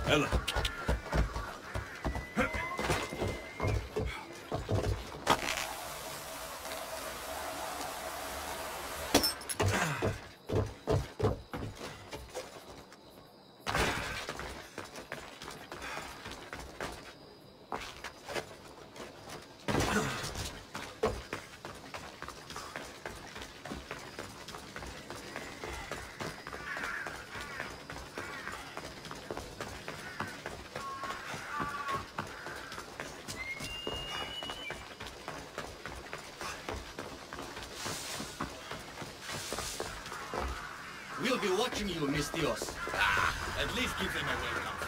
Ella. We'll be watching you, Miss Dios. At least give them a welcome.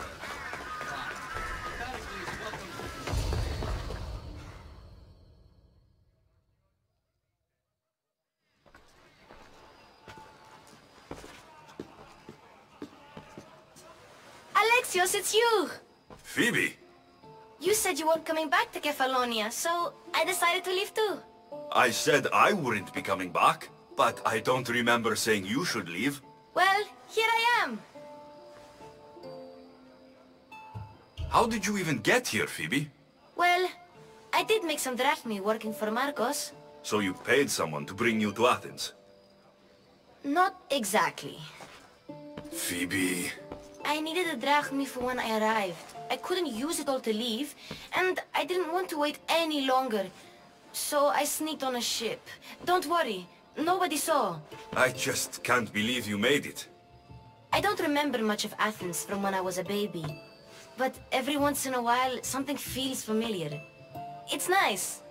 Alexios, it's you! Phoebe? You said you weren't coming back to Kefalonia, so I decided to leave too. I said I wouldn't be coming back, but I don't remember saying you should leave. Well, here I am. How did you even get here, Phoebe? Well, I did make some drachmi working for Marcos. So you paid someone to bring you to Athens? Not exactly. Phoebe... I needed a drachmi for when I arrived. I couldn't use it all to leave, and I didn't want to wait any longer. So I sneaked on a ship. Don't worry, nobody saw. I just can't believe you made it. I don't remember much of Athens from when I was a baby. But every once in a while, something feels familiar. It's nice.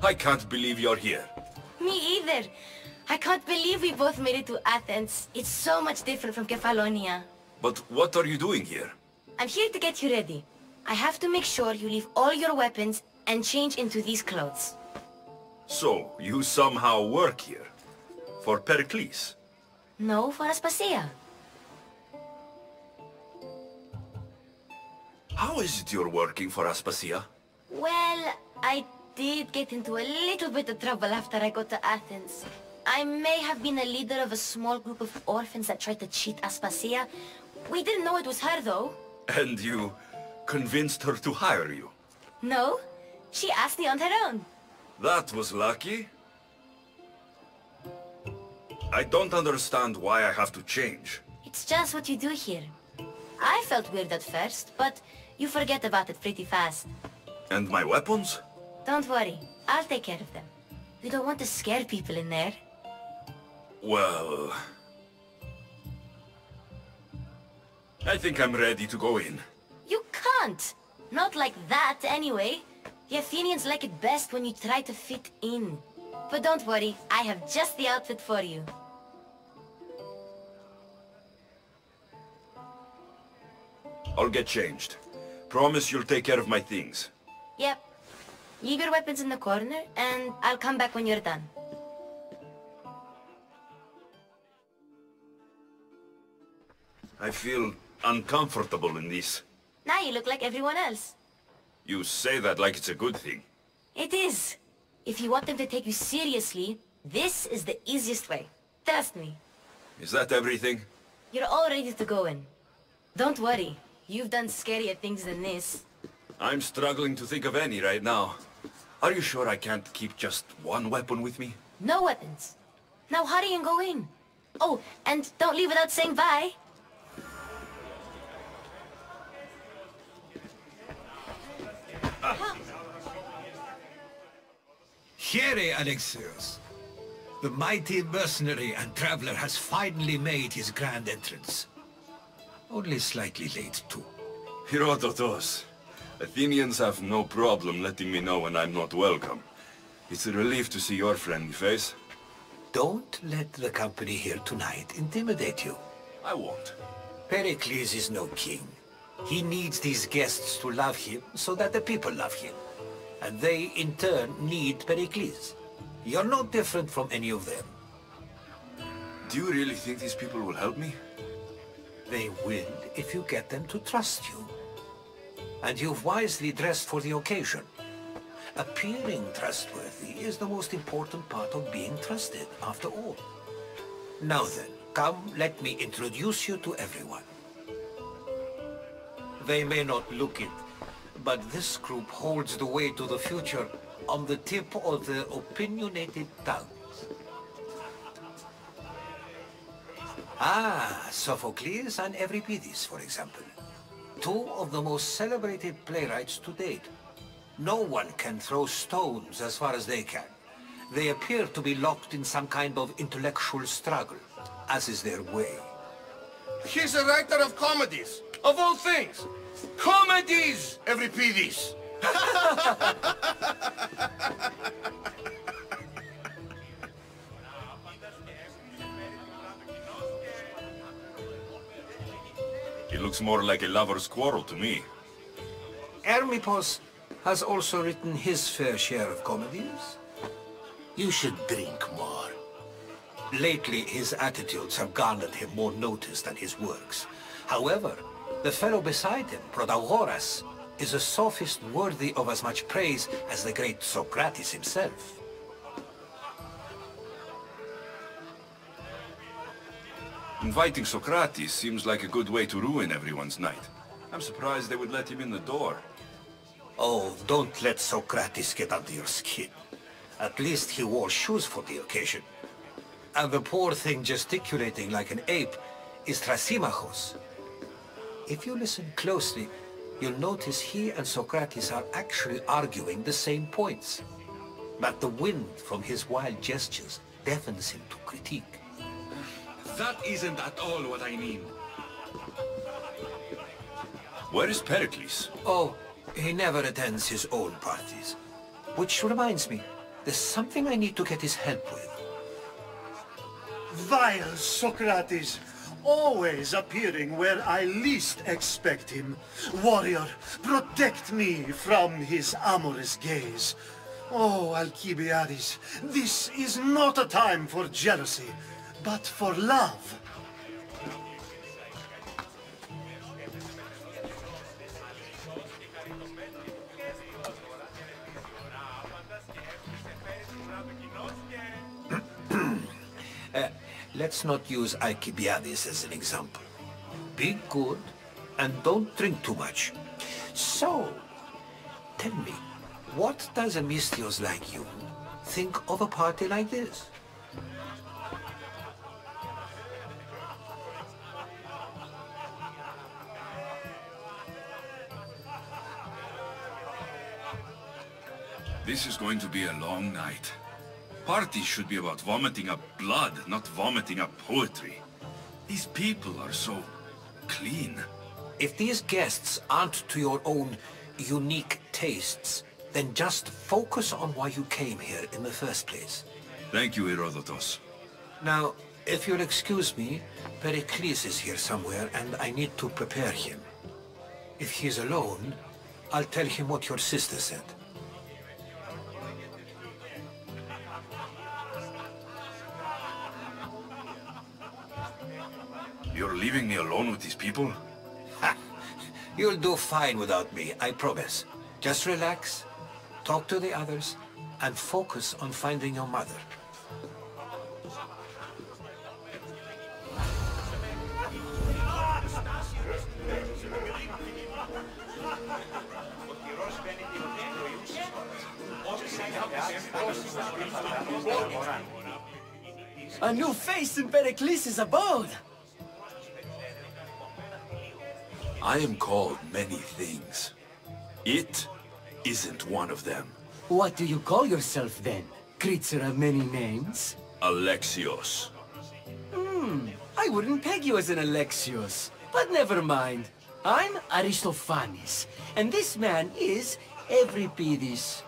I can't believe you're here. Me either. I can't believe we both made it to Athens. It's so much different from Kefalonia. But what are you doing here? I'm here to get you ready. I have to make sure you leave all your weapons and change into these clothes. So, you somehow work here? For Pericles? No, for Aspasia. How is it you're working for Aspasia? Well, I did get into a little bit of trouble after I got to Athens. I may have been a leader of a small group of orphans that tried to cheat Aspasia. We didn't know it was her, though. And you convinced her to hire you? No, she asked me on her own. That was lucky. I don't understand why I have to change. It's just what you do here. I felt weird at first, but you forget about it pretty fast. And my weapons? Don't worry, I'll take care of them. We don't want to scare people in there. Well... I think I'm ready to go in. You can't! Not like that, anyway. The Athenians like it best when you try to fit in. But don't worry, I have just the outfit for you. I'll get changed. Promise you'll take care of my things. Yep. Leave your weapons in the corner, and I'll come back when you're done. I feel uncomfortable in this. Now you look like everyone else. You say that like it's a good thing. It is. If you want them to take you seriously, this is the easiest way. Trust me. Is that everything? You're all ready to go in. Don't worry. You've done scarier things than this. I'm struggling to think of any right now. Are you sure I can't keep just one weapon with me? No weapons. Now hurry and go in. Oh, and don't leave without saying bye. Here, Alexios. The mighty mercenary and traveler has finally made his grand entrance. Only slightly late, too. Herodotos. Athenians have no problem letting me know when I'm not welcome. It's a relief to see your friendly face. Don't let the company here tonight intimidate you. I won't. Pericles is no king. He needs these guests to love him so that the people love him. And they, in turn, need Pericles. You're no different from any of them. Do you really think these people will help me? They will if you get them to trust you. And you've wisely dressed for the occasion. Appearing trustworthy is the most important part of being trusted, after all. Now then, come, let me introduce you to everyone. They may not look it, but this group holds the way to the future on the tip of their opinionated tongues. Ah, Sophocles and Euripides, for example. Two of the most celebrated playwrights to date. No one can throw stones as far as they can. They appear to be locked in some kind of intellectual struggle, as is their way. He's a writer of comedies, of all things. Comedies, Euripides. It looks more like a lover's quarrel to me. Hermippos has also written his fair share of comedies. You should drink more. Lately, his attitudes have garnered him more notice than his works. However, the fellow beside him, Protagoras, is a sophist worthy of as much praise as the great Socrates himself. Inviting Socrates seems like a good way to ruin everyone's night. I'm surprised they would let him in the door. Oh, don't let Socrates get under your skin. At least he wore shoes for the occasion. And the poor thing gesticulating like an ape is Thrasymachos. If you listen closely, you'll notice he and Socrates are actually arguing the same points. But the wind from his wild gestures deafens him to critique. That isn't at all what I mean. Where is Pericles? Oh, he never attends his own parties. Which reminds me, there's something I need to get his help with. Vile Socrates, always appearing where I least expect him. Warrior, protect me from his amorous gaze. Oh, Alcibiades, this is not a time for jealousy, but for love. Let's not use Alcibiades as an example. Be good, and don't drink too much. So, tell me, what does a Mystios like you think of a party like this? This is going to be a long night. Parties should be about vomiting up blood, not vomiting up poetry. These people are so clean. If these guests aren't to your own unique tastes, Then just focus on why you came here in the first place. Thank you, Herodotus. Now, if you'll excuse me, Pericles is here somewhere, and I need to prepare him. If he's alone, I'll tell him what your sister said. You're leaving me alone with these people? Ha! You'll do fine without me, I promise. Just relax, talk to the others, and focus on finding your mother. A new face in Pericles' abode! I am called many things. It isn't one of them. What do you call yourself then? Creature of many names? Alexios. I wouldn't peg you as an Alexios, but never mind. I'm Aristophanes, and this man is Euripides.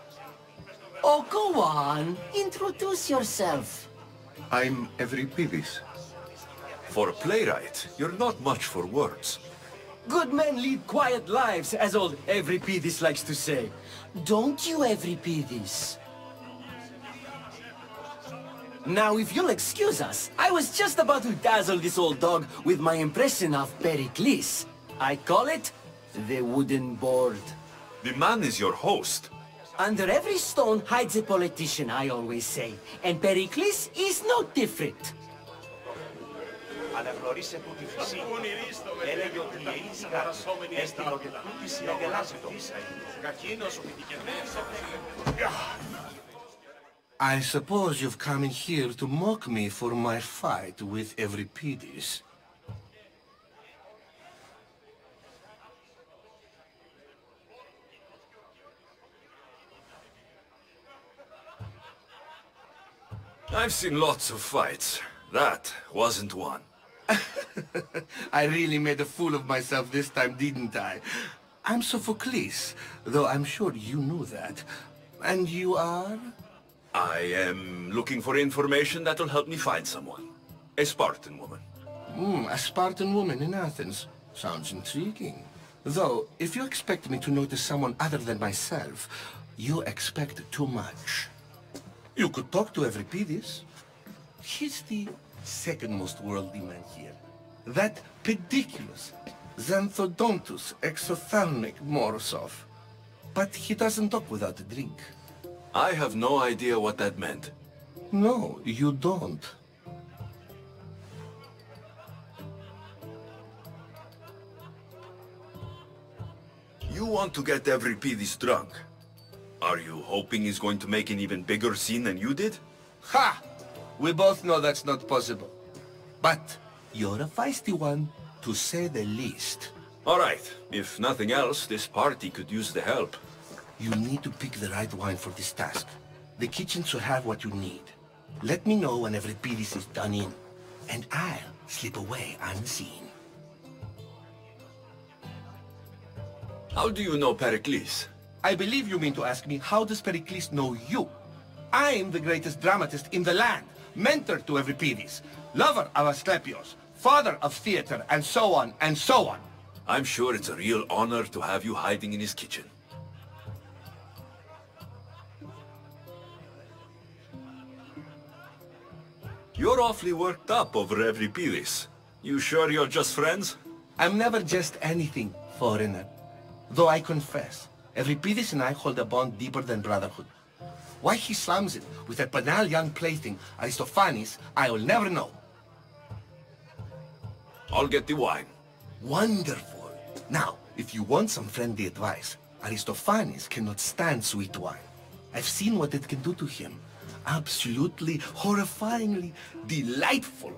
Oh, go on. Introduce yourself. I'm Euripides. For a playwright, you're not much for words. Good men lead quiet lives, as old Euripides likes to say. Don't you, Euripides? Now, if you'll excuse us, I was just about to dazzle this old dog with my impression of Pericles. I call it the wooden board. The man is your host. Under every stone hides a politician, I always say. And Pericles is no different. Αναγνωρίσε του τη φυσή. Έλεγε ότι η Ελίσκα έστειλε και τούτης η αγελάζητος. I suppose you've come in here to mock me for my fight with Euripides. I've seen lots of fights. That wasn't one. I really made a fool of myself this time, didn't I? I'm Sophocles, though I'm sure you knew that. And you are? I am looking for information that'll help me find someone. A Spartan woman. A Spartan woman in Athens. Sounds intriguing. Though, if you expect me to notice someone other than myself, you expect too much. You could talk to Euripides. He's the second most worldly man here. That pediculous, xanthodontus exophthalmic Morosov. But he doesn't talk without a drink. I have no idea what that meant. No, you don't. You want to get Euripides drunk. Are you hoping he's going to make an even bigger scene than you did? Ha! We both know that's not possible. But you're a feisty one, to say the least. All right. If nothing else, this party could use the help. You need to pick the right wine for this task. The kitchen should have what you need. Let me know when Euripides is done in, and I'll slip away unseen. How do you know Pericles? I believe you mean to ask me, how does Pericles know you? I'm the greatest dramatist in the land, mentor to Euripides, lover of Asclepios, father of theater, and so on, and so on. I'm sure it's a real honor to have you hiding in his kitchen. You're awfully worked up over Euripides. You sure you're just friends? I'm never just anything, foreigner. Though I confess, Euripides and I hold a bond deeper than brotherhood. Why he slams it with that banal young plaything, Aristophanes, I'll never know. I'll get the wine. Wonderful. Now, if you want some friendly advice, Aristophanes cannot stand sweet wine. I've seen what it can do to him. Absolutely, horrifyingly delightful.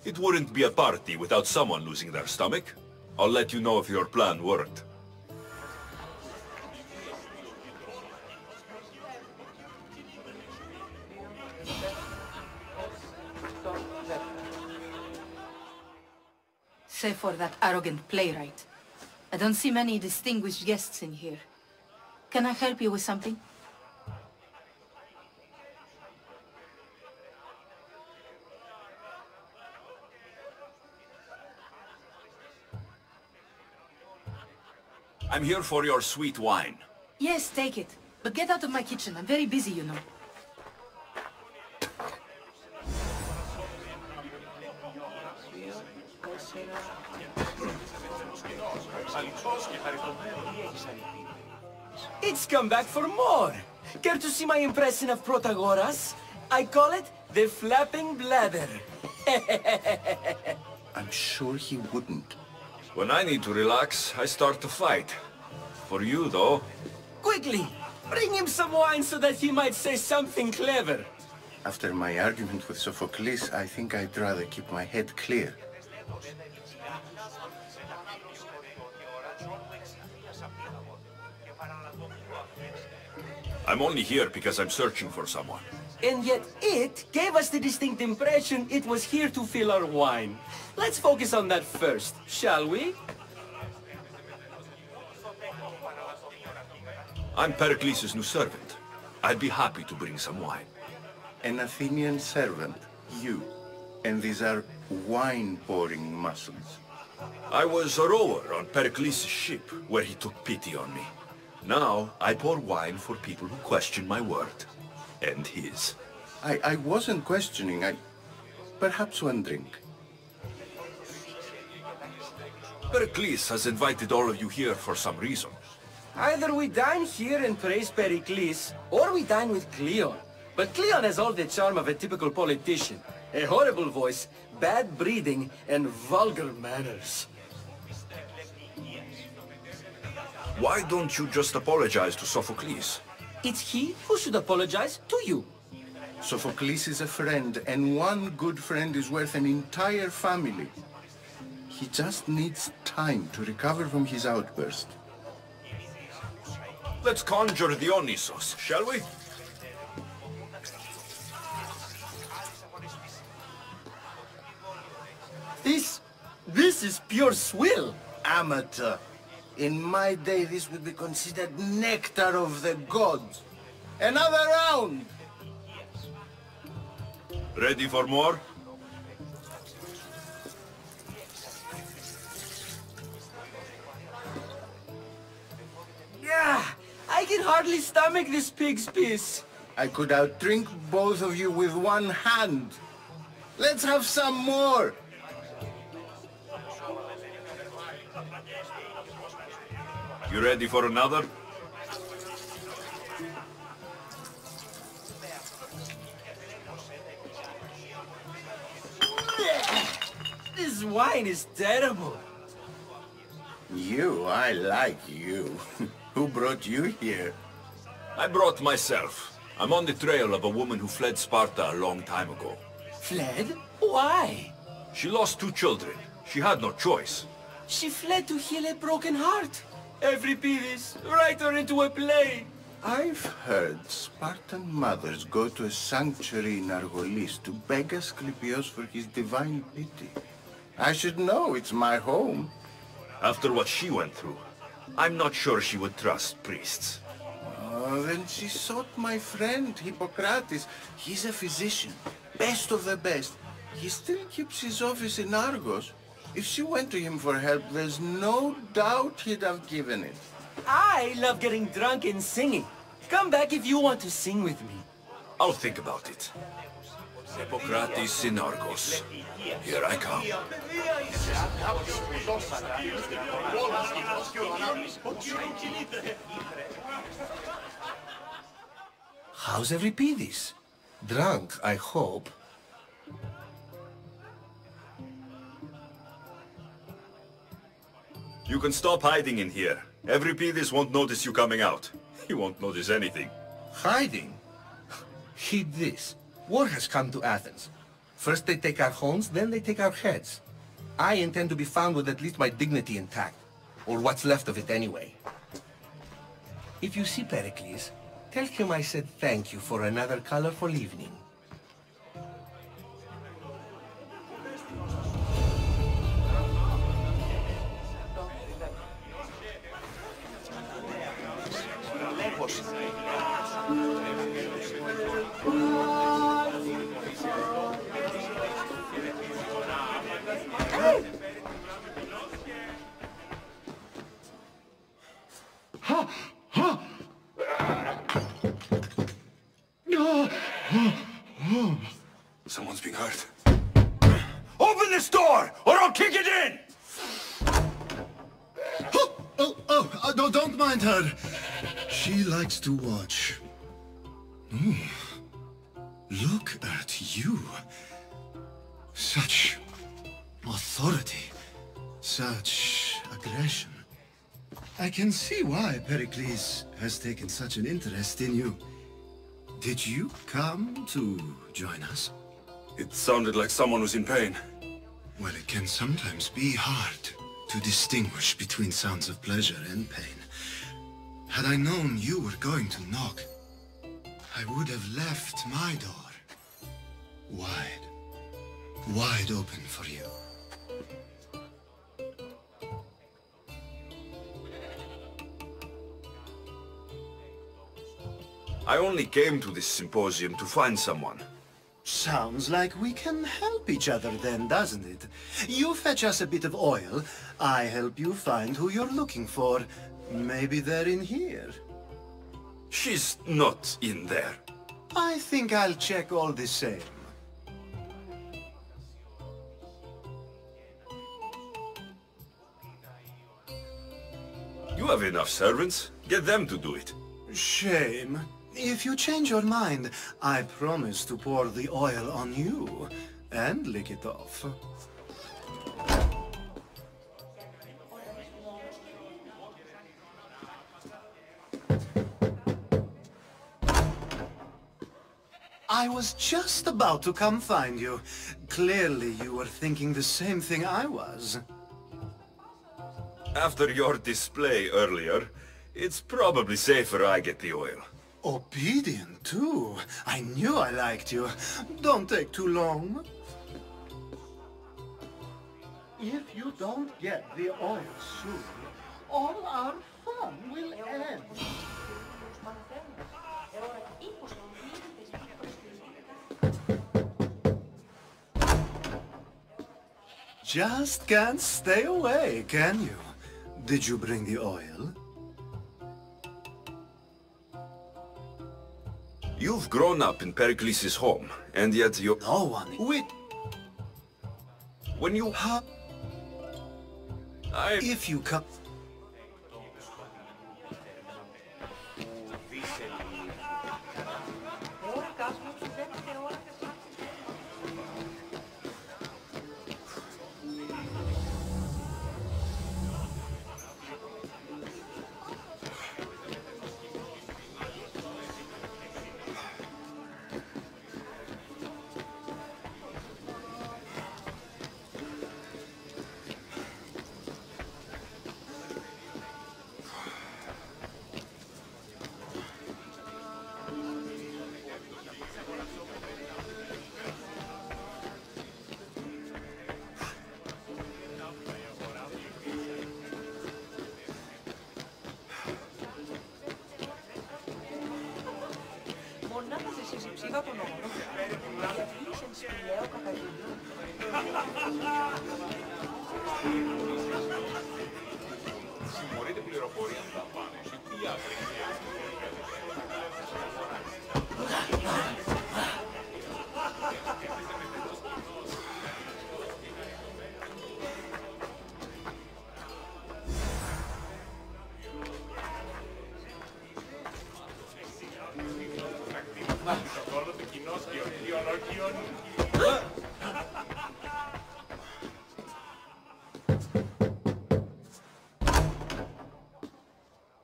It wouldn't be a party without someone losing their stomach. I'll let you know if your plan worked. Save for that arrogant playwright. I don't see many distinguished guests in here. Can I help you with something? I'm here for your sweet wine. Yes, take it. But get out of my kitchen. I'm very busy, you know. It's come back for more. Care to see my impression of Protagoras? I call it the flapping bladder. I'm sure he wouldn't. When I need to relax, I start to fight. For you, though. Quickly, bring him some wine so that he might say something clever. After my argument with Sophocles, I think I'd rather keep my head clear. I'm only here because I'm searching for someone. And yet it gave us the distinct impression it was here to fill our wine. Let's focus on that first, shall we? I'm Pericles' new servant. I'd be happy to bring some wine. An Athenian servant, you. And these are wine-pouring muscles. I was a rower on Pericles' ship, where he took pity on me. Now, I pour wine for people who question my word. And his. I wasn't questioning, perhaps one drink. Pericles has invited all of you here for some reason. Either we dine here and praise Pericles, or we dine with Cleon. But Cleon has all the charm of a typical politician. A horrible voice, bad breeding, and vulgar manners. Why don't you just apologize to Sophocles? It's he who should apologize to you. Sophocles is a friend, and one good friend is worth an entire family. He just needs time to recover from his outburst. Let's conjure Dionysos, shall we? This is pure swill. Amateur. In my day, this would be considered nectar of the gods. Another round! Ready for more? Yeah, I can hardly stomach this pig's piss. I could outdrink both of you with one hand. Let's have some more! You ready for another? This wine is terrible. I like you. Who brought you here? I brought myself. I'm on the trail of a woman who fled Sparta a long time ago. Fled? Why? She lost 2 children. She had no choice. She fled to heal a broken heart. Euripides, write her into a play. I've heard Spartan mothers go to a sanctuary in Argolis to beg Asclepios for his divine pity. I should know, it's my home. After what she went through, I'm not sure she would trust priests. Oh, then she sought my friend, Hippocrates. He's a physician, best of the best. He still keeps his office in Argos. If she went to him for help, there's no doubt he'd have given it. I love getting drunk and singing. Come back if you want to sing with me. I'll think about it. Hippocrates in Argos. Here I come. How's Euripides? Drunk, I hope. You can stop hiding in here. Euripides won't notice you coming out. He won't notice anything. Hiding? Heed this. War has come to Athens. First they take our homes, then they take our heads. I intend to be found with at least my dignity intact. Or what's left of it anyway. If you see Pericles, tell him I said thank you for another colorful evening. Someone's being hurt. Open this door, or I'll kick it in! No, don't mind her. She likes to watch. Look at you. Such authority. Such aggression. I can see why Pericles has taken such an interest in you. Did you come to join us? It sounded like someone was in pain. Well, it can sometimes be hard to distinguish between sounds of pleasure and pain. Had I known you were going to knock, I would have left my door wide open for you. I only came to this symposium to find someone. Sounds like we can help each other then, doesn't it? You fetch us a bit of oil, I help you find who you're looking for. Maybe they're in here. She's not in there. I think I'll check all the same. You have enough servants. Get them to do it. Shame. If you change your mind, I promise to pour the oil on you and lick it off. I was just about to come find you. Clearly you were thinking the same thing I was. After your display earlier, it's probably safer I get the oil. Obedient, too. I knew I liked you. Don't take too long. If you don't get the oil soon, all our fun will end. Just can't stay away, can you? Did you bring the oil? You've grown up in Pericles' home, and yet you... No one... Wait... When you... If you come...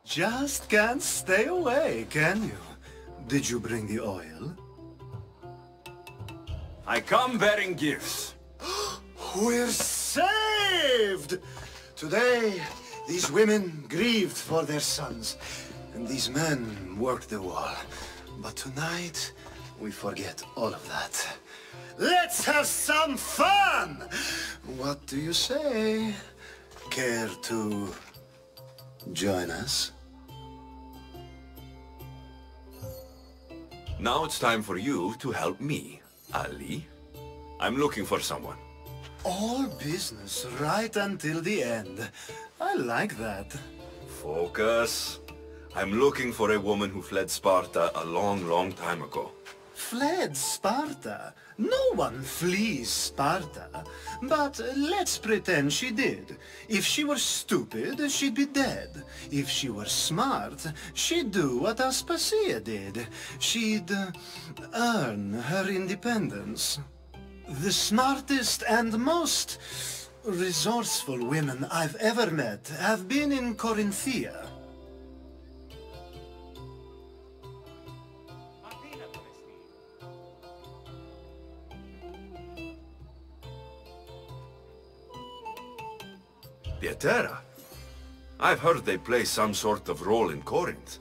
Just can't stay away, can you? Did you bring the oil? I come bearing gifts. We're saved! Today, these women grieved for their sons, and these men worked the wall. But tonight, we forget all of that. Let's have some fun! What do you say? Care to join us? Now it's time for you to help me, Ali. I'm looking for someone. All business right until the end. I like that. Focus. I'm looking for a woman who fled Sparta a long, long time ago. fled Sparta. No one flees Sparta. But let's pretend she did. If she were stupid, she'd be dead. If she were smart, she'd do what Aspasia did. She'd earn her independence. The smartest and most resourceful women I've ever met have been in Corinthia. Pietera? I've heard they play some sort of role in Corinth,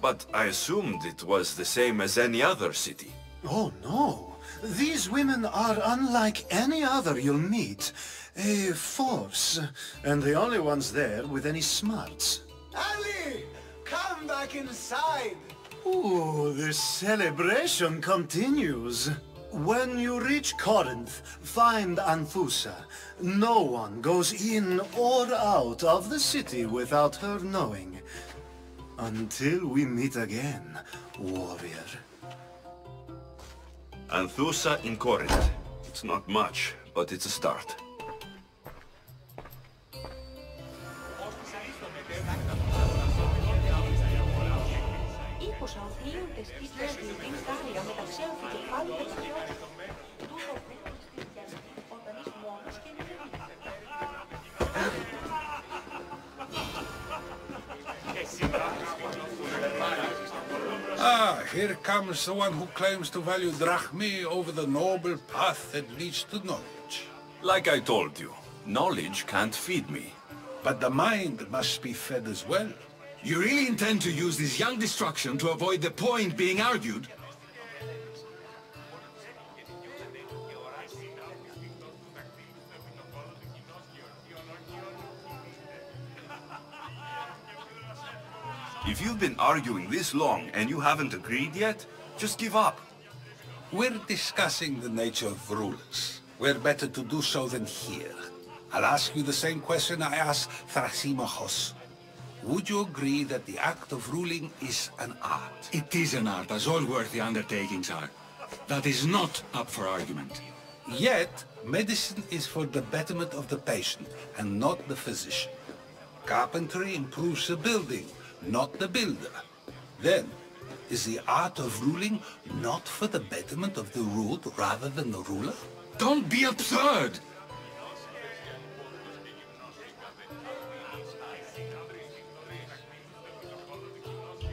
but I assumed it was the same as any other city. Oh, no. These women are unlike any other you'll meet. A force, and the only ones there with any smarts. Ali! Come back inside! Ooh, the celebration continues. When you reach Corinth, find Anthusa. No one goes in or out of the city without her knowing. Until we meet again, warrior. Anthusa in Corinth. It's not much, but it's a start. Ah, here comes the one who claims to value drachmae over the noble path that leads to knowledge. Like I told you, knowledge can't feed me. But the mind must be fed as well. You really intend to use this young destruction to avoid the point being argued? If you've been arguing this long and you haven't agreed yet, just give up. We're discussing the nature of rulers. Where better to do so than here? I'll ask you the same question I asked Thrasymachos. Would you agree that the act of ruling is an art? It is an art, as all worthy undertakings are. That is not up for argument. Yet, medicine is for the betterment of the patient, and not the physician. Carpentry improves the building, not the builder. Then, is the art of ruling not for the betterment of the ruled rather than the ruler? Don't be absurd!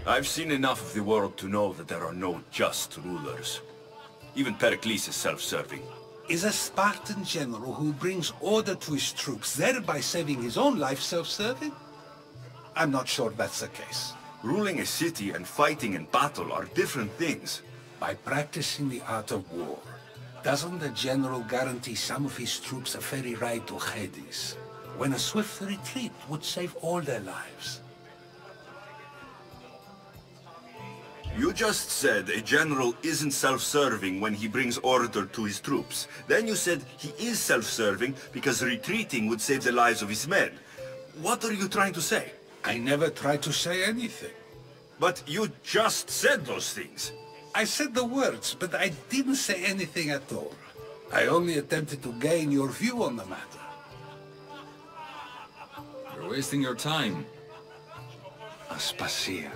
I've seen enough of the world to know that there are no just rulers. Even Pericles is self-serving. Is a Spartan general who brings order to his troops, thereby saving his own life, self-serving? I'm not sure that's the case. Ruling a city and fighting in battle are different things. By practicing the art of war, doesn't the general guarantee some of his troops a ferry ride to Hades, when a swift retreat would save all their lives? You just said a general isn't self-serving when he brings order to his troops. Then you said he is self-serving because retreating would save the lives of his men. What are you trying to say? I never tried to say anything. But you just said those things. I said the words, but I didn't say anything at all. I only attempted to gain your view on the matter. You're wasting your time. Aspasia.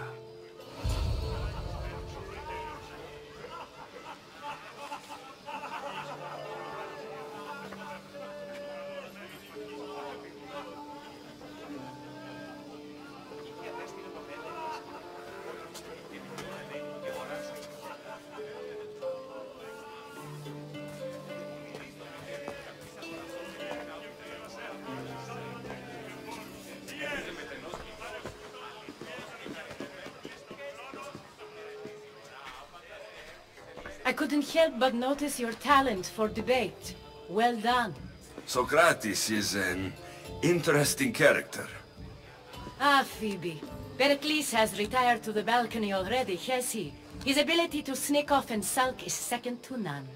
I couldn't help but notice your talent for debate. Well done. Socrates is an interesting character. Ah, Phoebe. Pericles has retired to the balcony already, has he? His ability to sneak off and sulk is second to none.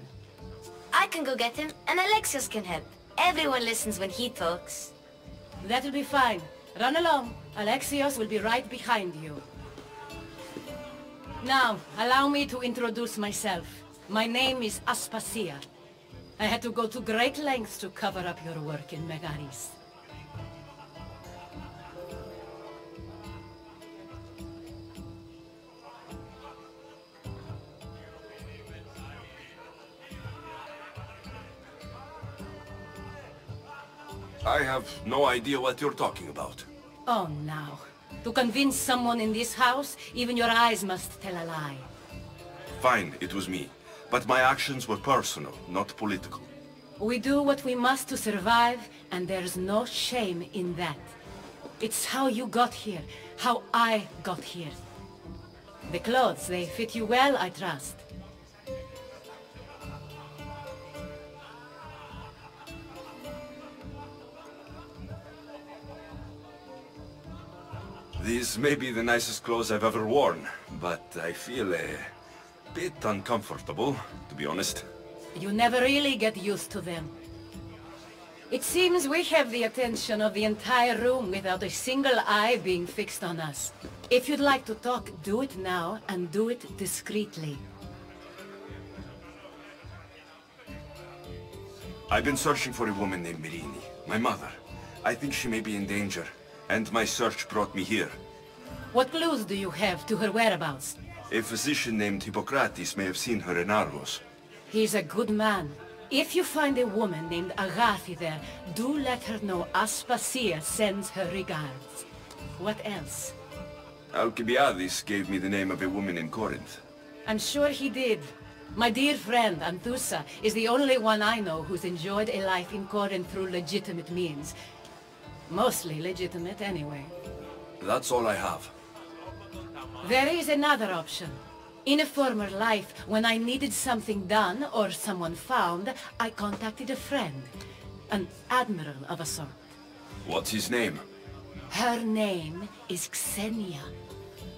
I can go get him, and Alexios can help. Everyone listens when he talks. That'll be fine. Run along. Alexios will be right behind you. Now, allow me to introduce myself. My name is Aspasia. I had to go to great lengths to cover up your work in Megaris. I have no idea what you're talking about. Oh, now. To convince someone in this house, even your eyes must tell a lie. Fine, it was me. But my actions were personal, not political. We do what we must to survive, and there's no shame in that. It's how you got here, how I got here. The clothes, they fit you well, I trust. These may be the nicest clothes I've ever worn, but I feel a bit uncomfortable, to be honest. You never really get used to them. It seems we have the attention of the entire room without a single eye being fixed on us. If you'd like to talk, do it now, and do it discreetly. I've been searching for a woman named Mirini, my mother. I think she may be in danger, and my search brought me here. What clues do you have to her whereabouts? A physician named Hippocrates may have seen her in Argos. He's a good man. If you find a woman named Agathi there, do let her know Aspasia sends her regards. What else? Alcibiades gave me the name of a woman in Corinth. I'm sure he did. My dear friend, Anthusa, is the only one I know who's enjoyed a life in Corinth through legitimate means. Mostly legitimate, anyway. That's all I have. There is another option. In a former life, when I needed something done or someone found, I contacted a friend. An admiral of a sort. What's his name? Her name is Xenia.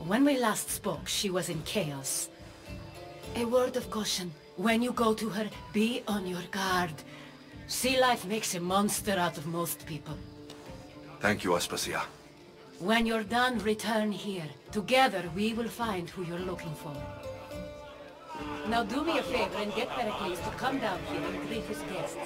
When we last spoke, she was in chaos. A word of caution. When you go to her, be on your guard. Sea life makes a monster out of most people. Thank you, Aspasia. When you're done, return here. Together, we will find who you're looking for. Now do me a favor and get Pericles to come down here and greet his guests.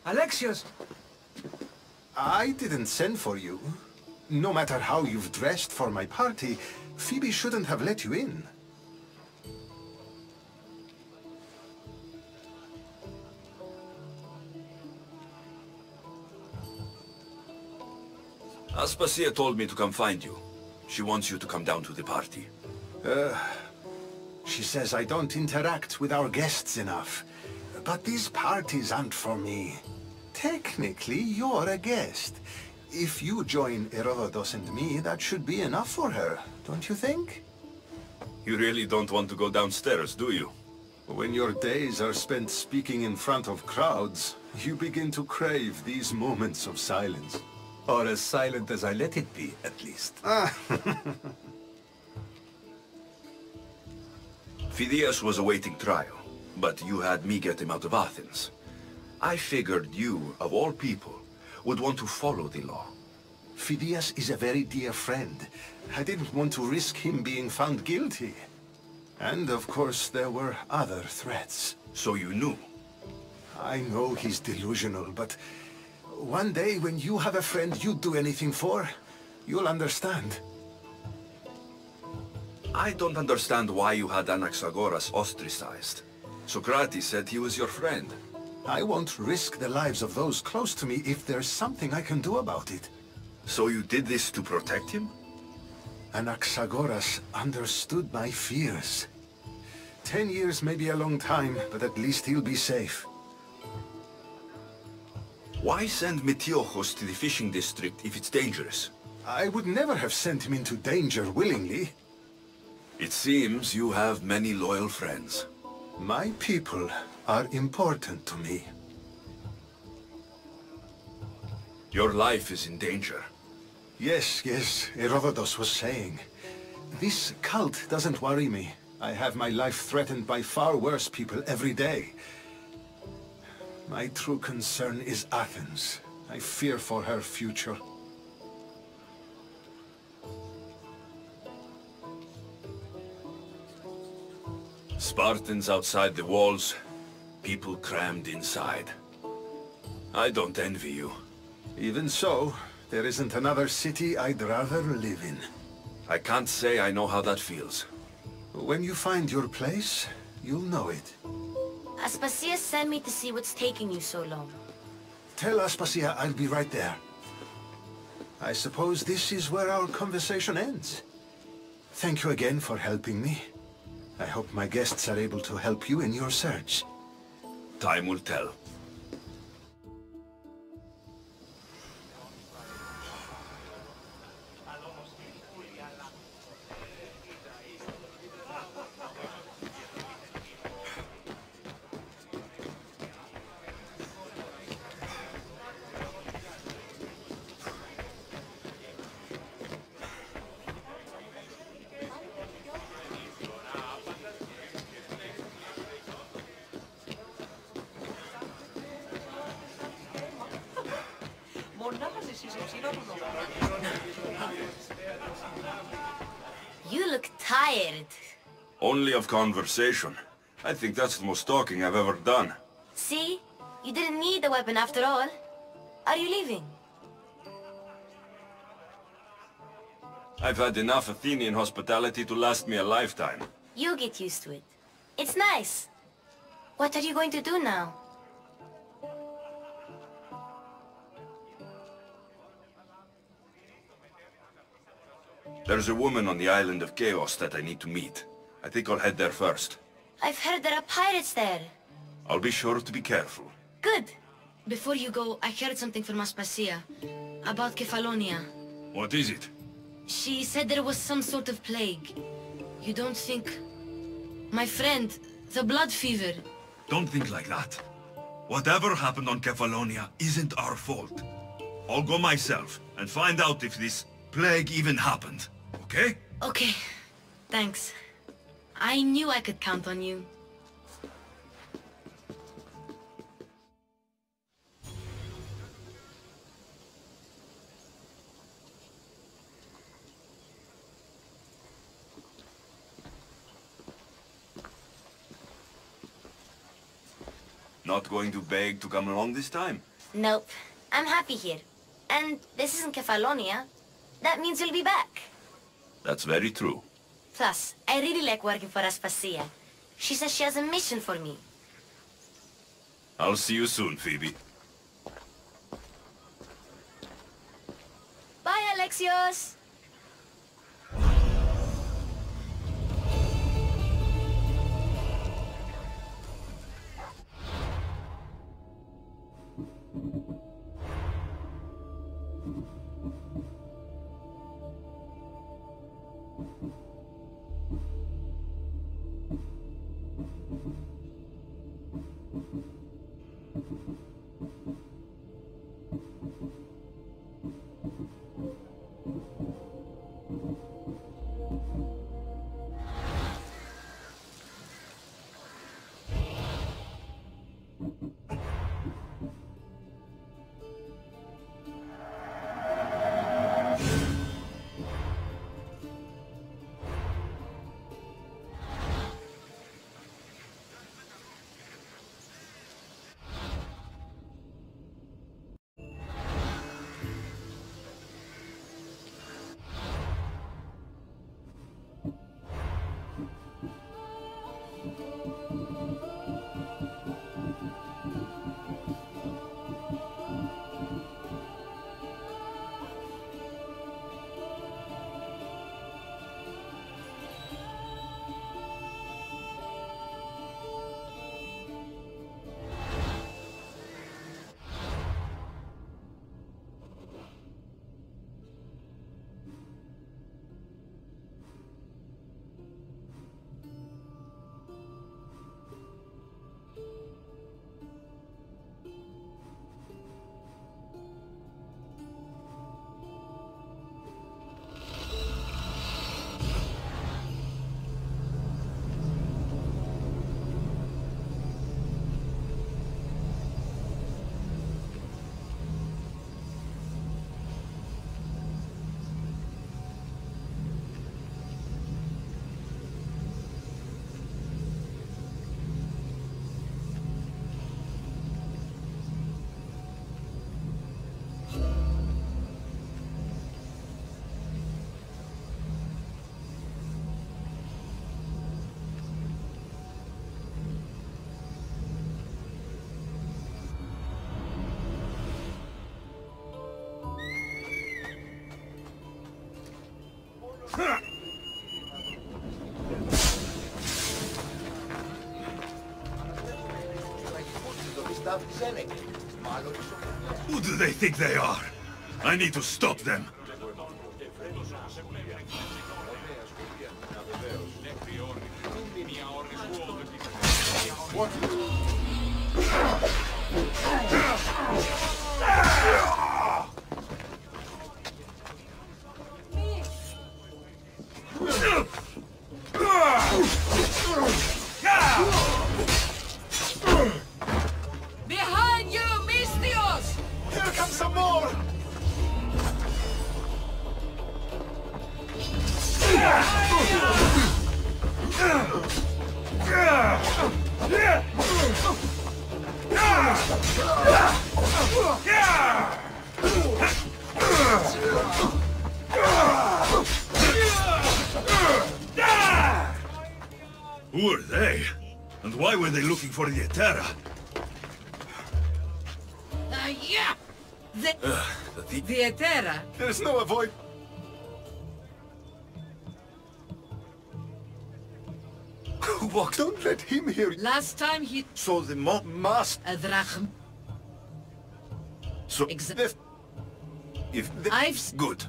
Alexios! I didn't send for you. No matter how you've dressed for my party, Phoebe shouldn't have let you in. Aspasia told me to come find you. She wants you to come down to the party. She says I don't interact with our guests enough. But these parties aren't for me. Technically, you're a guest. If you join Herodotus and me, that should be enough for her, don't you think? You really don't want to go downstairs, do you? When your days are spent speaking in front of crowds, you begin to crave these moments of silence. Or as silent as I let it be, at least. Phidias was awaiting trial, but you had me get him out of Athens. I figured you, of all people, would want to follow the law. Phidias is a very dear friend. I didn't want to risk him being found guilty. And of course, there were other threats. So you knew? I know he's delusional, but one day when you have a friend you'd do anything for, you'll understand. I don't understand why you had Anaxagoras ostracized. Socrates said he was your friend. I won't risk the lives of those close to me if there's something I can do about it. So you did this to protect him? Anaxagoras understood my fears. 10 years may be a long time, but at least he'll be safe. Why send Metiochos to the fishing district if it's dangerous? I would never have sent him into danger willingly. It seems you have many loyal friends. My people are important to me. Your life is in danger. Yes, Herodotus was saying. This cult doesn't worry me. I have my life threatened by far worse people every day. My true concern is Athens. I fear for her future. Spartans outside the walls, people crammed inside. I don't envy you. Even so, there isn't another city I'd rather live in. I can't say I know how that feels. When you find your place, you'll know it. Aspasia sent me to see what's taking you so long. Tell Aspasia I'll be right there. I suppose this is where our conversation ends. Thank you again for helping me. I hope my guests are able to help you in your search. Time will tell. You look tired. Only of conversation. I think that's the most talking I've ever done. See? You didn't need the weapon after all. Are you leaving? I've had enough Athenian hospitality to last me a lifetime. You get used to it. It's nice. What are you going to do now? There's a woman on the island of Chaos that I need to meet. I think I'll head there first. I've heard there are pirates there. I'll be sure to be careful. Good. Before you go, I heard something from Aspasia about Kefalonia. What is it? She said there was some sort of plague. You don't think... My friend, the blood fever. Don't think like that. Whatever happened on Kefalonia isn't our fault. I'll go myself and find out if this plague even happened, okay? Okay. Thanks. I knew I could count on you. Not going to beg to come along this time? Nope. I'm happy here. And this isn't Kefalonia. That means you'll be back. That's very true. Plus, I really like working for Aspasia. She says she has a mission for me. I'll see you soon, Phoebe. Bye, Alexios! Who do they think they are? I need to stop them. What? Behind you, Mistios! Here comes some more! Who are they? And why were they looking for the Etera? Yeah! The Etera. There's no avoid. Don't let him hear. Last time he... So the Must. A drachm. So Exactly. if I've... good.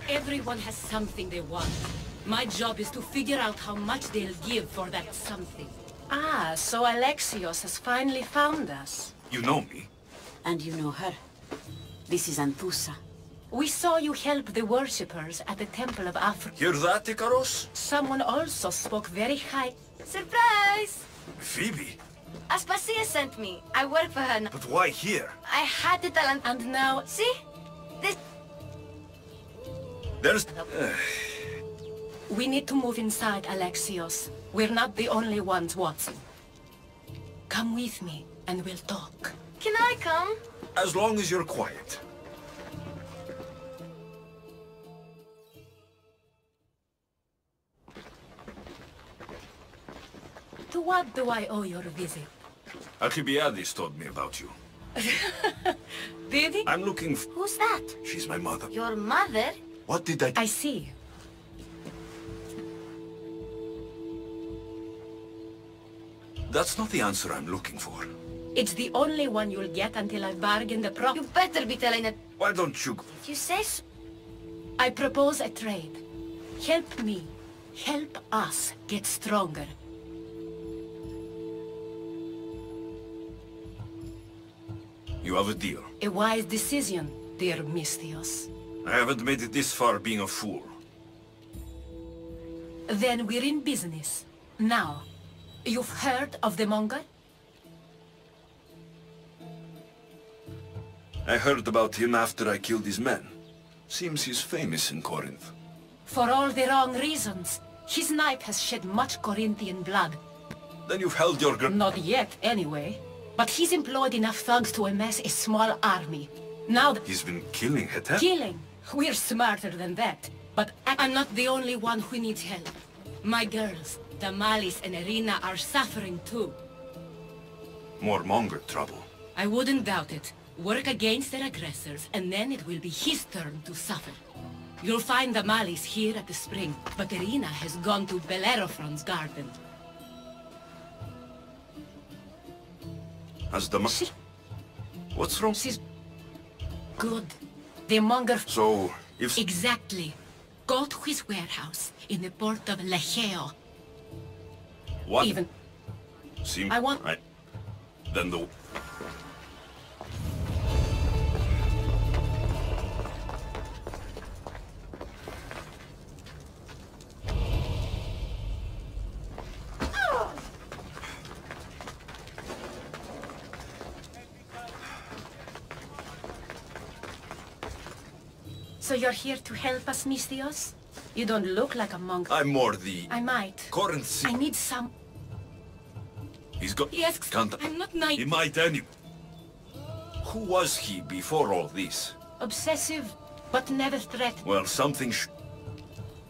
Everyone has something they want. My job is to figure out how much they'll give for that something. Ah, so Alexios has finally found us. You know me? And you know her. This is Anthusa. We saw you help the worshippers at the Temple of Aphrodite. Hear that, Ikaros? Someone also spoke very high. Surprise! Phoebe? Aspasia sent me. I work for her now. But why here? I had to tell And now... See? This... There's... We need to move inside, Alexios. We're not the only ones watching. Come with me, and we'll talk. Can I come? As long as you're quiet. To what do I owe your visit? Alcibiades told me about you. Did he? I'm looking Who's that? She's my mother. Your mother? What did I... I see. That's not the answer I'm looking for. It's the only one you'll get until I've bargained the You better be telling it. Why don't you... If you say so. I propose a trade. Help me. Help us get stronger. You have a deal. A wise decision, dear Misthios. I haven't made it this far being a fool. Then we're in business. Now, you've heard of the Monger? I heard about him after I killed his men. Seems he's famous in Corinth. For all the wrong reasons. His knife has shed much Corinthian blood. Then you've held your ground. Not yet, anyway. But he's employed enough thugs to amass a small army. Now He's been killing it, huh? Killing? We're smarter than that. But I'm not the only one who needs help. My girls, Damalis and Irina, are suffering too. More Monger trouble. I wouldn't doubt it. Work against their aggressors, and then it will be his turn to suffer. You'll find Damalis here at the spring, but Irina has gone to Bellerophon's garden. As the... What's wrong? She's... good. The Monger... So, if... Exactly. Go to his warehouse in the port of Lecheo. What? Even... Seem... I want... Right. Then the... So you're here to help us, Misthios? You don't look like a monk. I'm more the... I might. Corinth... I need some... He's got... Yes, Can't... I'm not nice. He might anyway. Who was he before all this? Obsessive, but never threatened. Well, something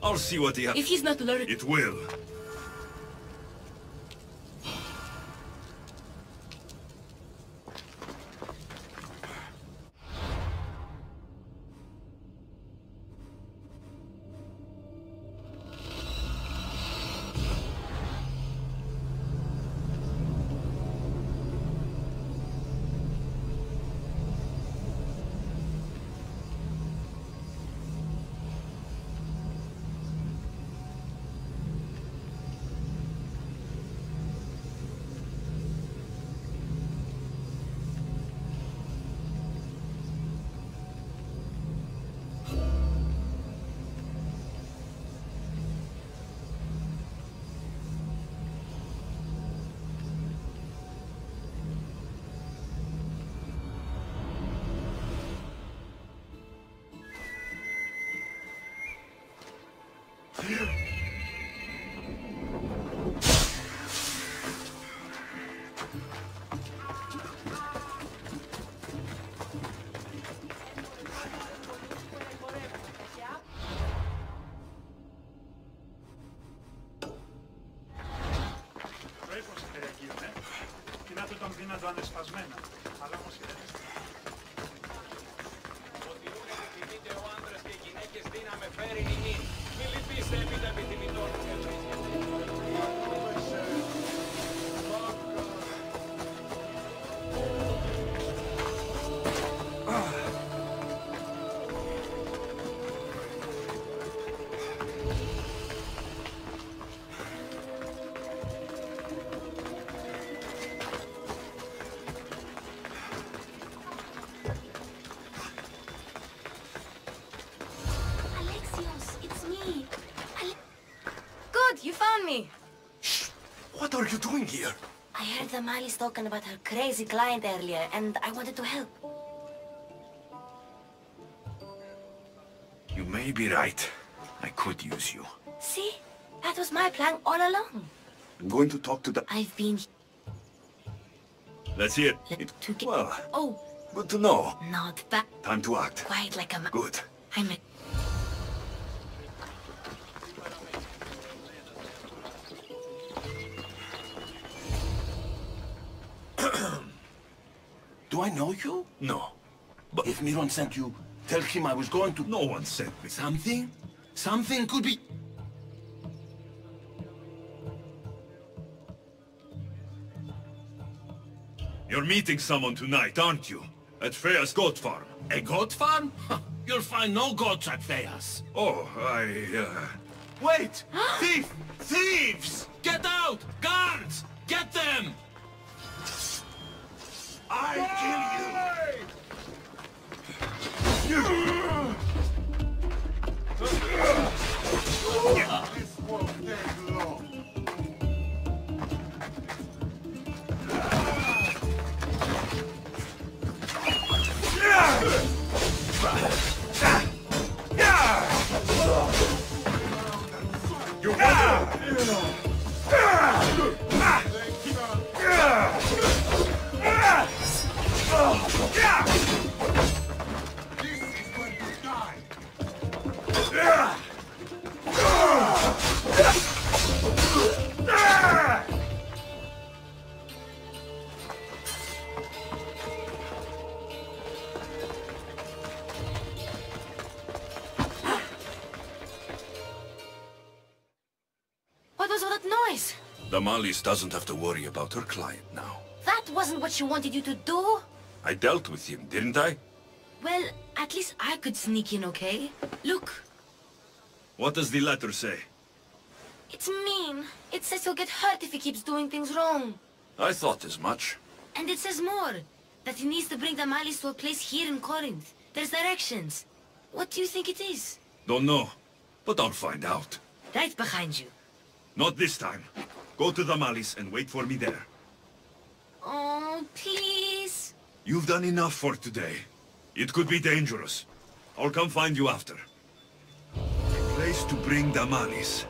I'll see what he has. If he's not learning... It will. You found me. Shh! What are you doing here? I heard Damalis talking about her crazy client earlier, and I wanted to help. You may be right. I could use you. See? That was my plan all along. I'm going to talk to the... I've been... Let's hear it. Well, oh. Good to know. Not bad. Time to act. Quiet like a man. Good. I'm a... Do I know you? No. But if Miron sent you, tell him I was going to... No one sent me something. Something could be... You're meeting someone tonight, aren't you? At Freya's goat farm. A goat farm? You'll find no goats at Freya's. Oh, Wait! Thief! Thieves! Get out! Guards! Get them! I kill you! This won't take long. You What was all that noise? Damalis doesn't have to worry about her client now. That wasn't what she wanted you to do. I dealt with him, didn't I? Well, at least I could sneak in, okay? Look. What does the letter say? It's mean. It says he'll get hurt if he keeps doing things wrong. I thought as much. And it says more. That he needs to bring Damalis to a place here in Corinth. There's directions. What do you think it is? Don't know, but I'll find out. Right behind you. Not this time. Go to Damalis and wait for me there. Oh, please. You've done enough for today. It could be dangerous. I'll come find you after. A place to bring Damalis.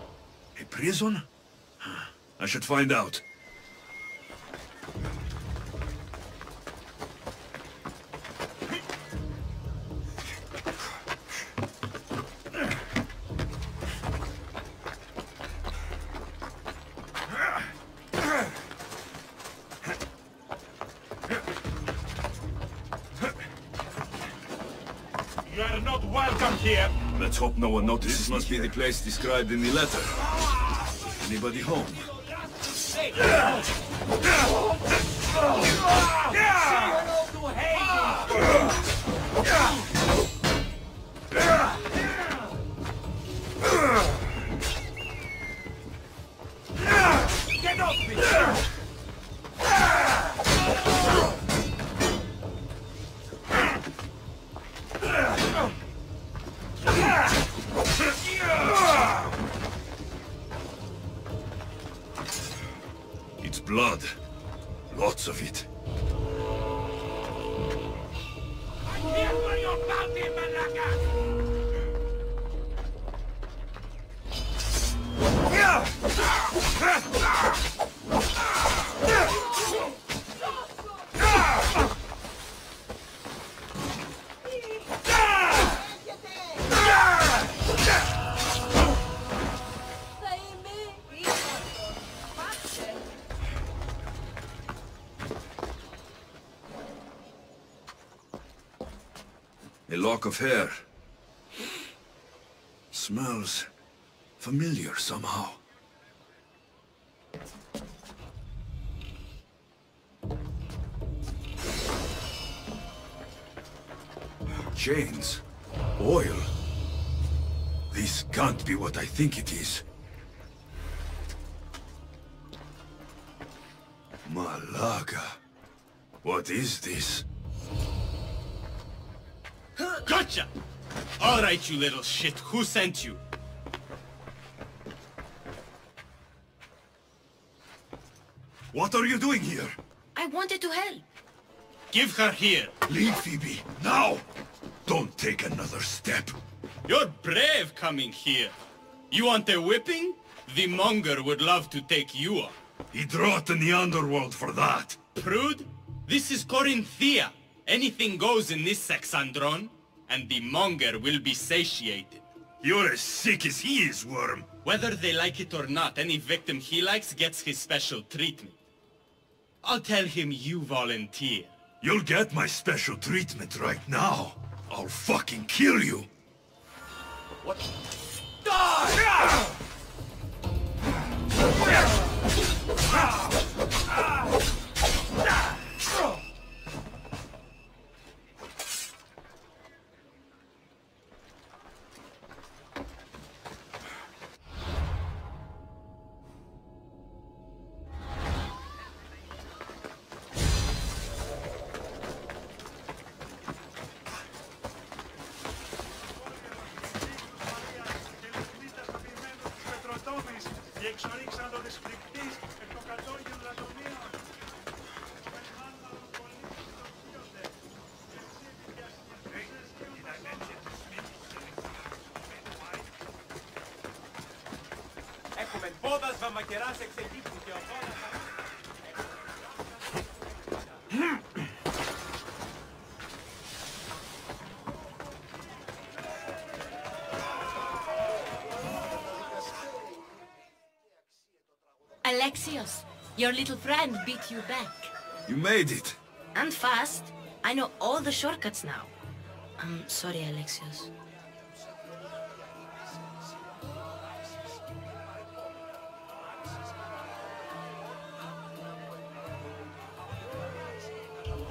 A prison? I should find out. You are not welcome here. Let's hope no one notices. This must be the place described in the letter. Anybody home? Get off me! It's blood. Lots of it. I'm here for your bounty, Malaka! A lock of hair. Smells familiar somehow. Chains. Oil. This can't be what I think it is. Malaga. What is this? Gotcha! All right, you little shit. Who sent you? What are you doing here? I wanted to help. Give her here. Leave, Phoebe. Now! Don't take another step. You're brave coming here. You want a whipping? The monger would love to take you on. He'd rot in the underworld for that. Prude? This is Corinthia. Anything goes in this Sexandron, and the monger will be satiated. You're as sick as he is, Worm. Whether they like it or not, any victim he likes gets his special treatment. I'll tell him you volunteer. You'll get my special treatment right now. I'll fucking kill you. What? Die! Έχουμε πόδας, βαμακεράς, εξεγύπτου και οδόνα. Alexios, your little friend beat you back. You made it. And fast. I know all the shortcuts now. I'm sorry, Alexios.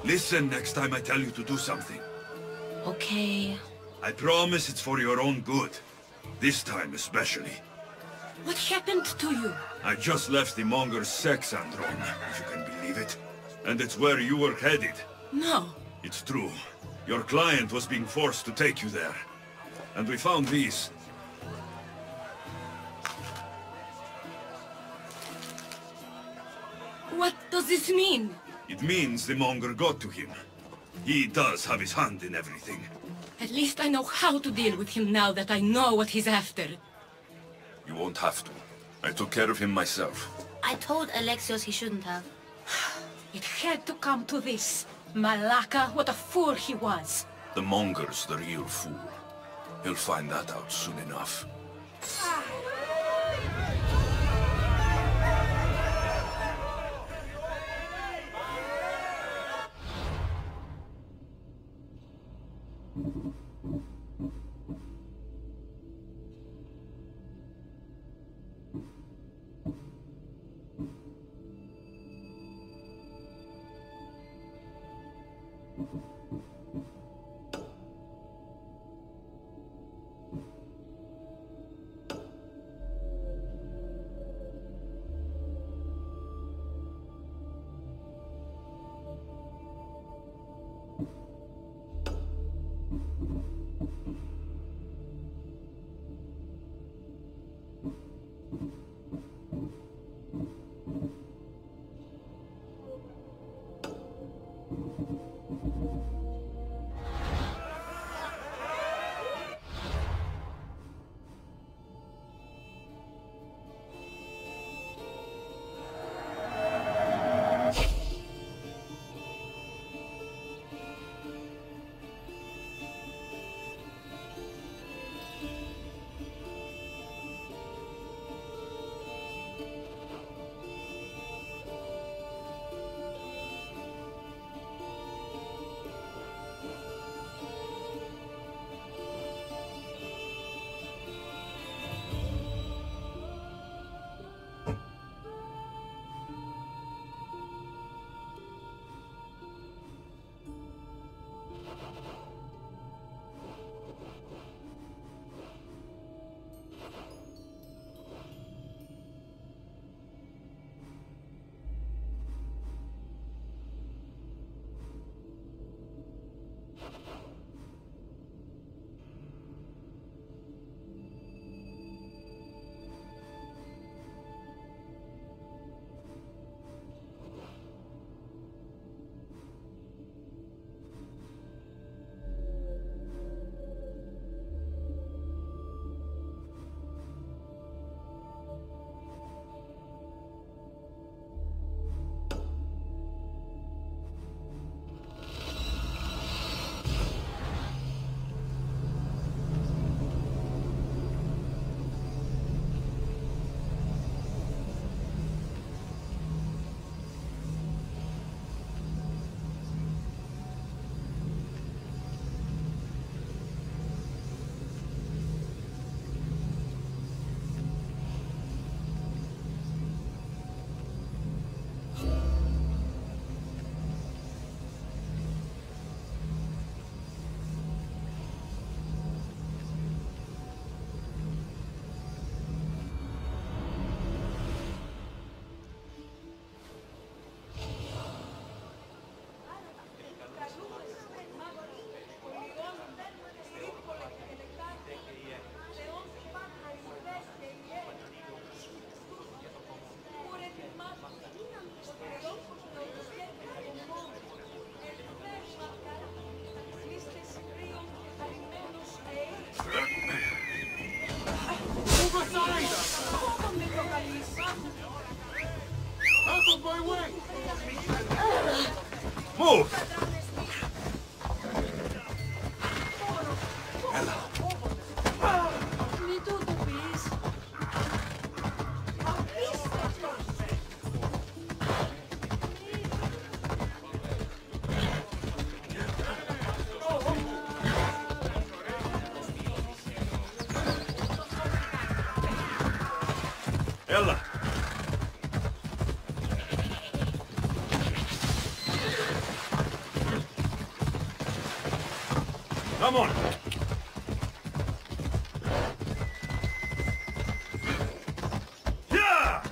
Listen next time I tell you to do something. Okay. I promise it's for your own good. This time especially. What happened to you? I just left the Monger's sex andron, if you can believe it. And it's where you were headed. No. It's true. Your client was being forced to take you there. And we found these. What does this mean? It means the Monger got to him. He does have his hand in everything. At least I know how to deal with him now that I know what he's after. You won't have to. I took care of him myself. I told Alexios he shouldn't have. It had to come to this. Malaka, what a fool he was. The Monger's the real fool. He'll find that out soon enough. Yalla. Come on. Yeah.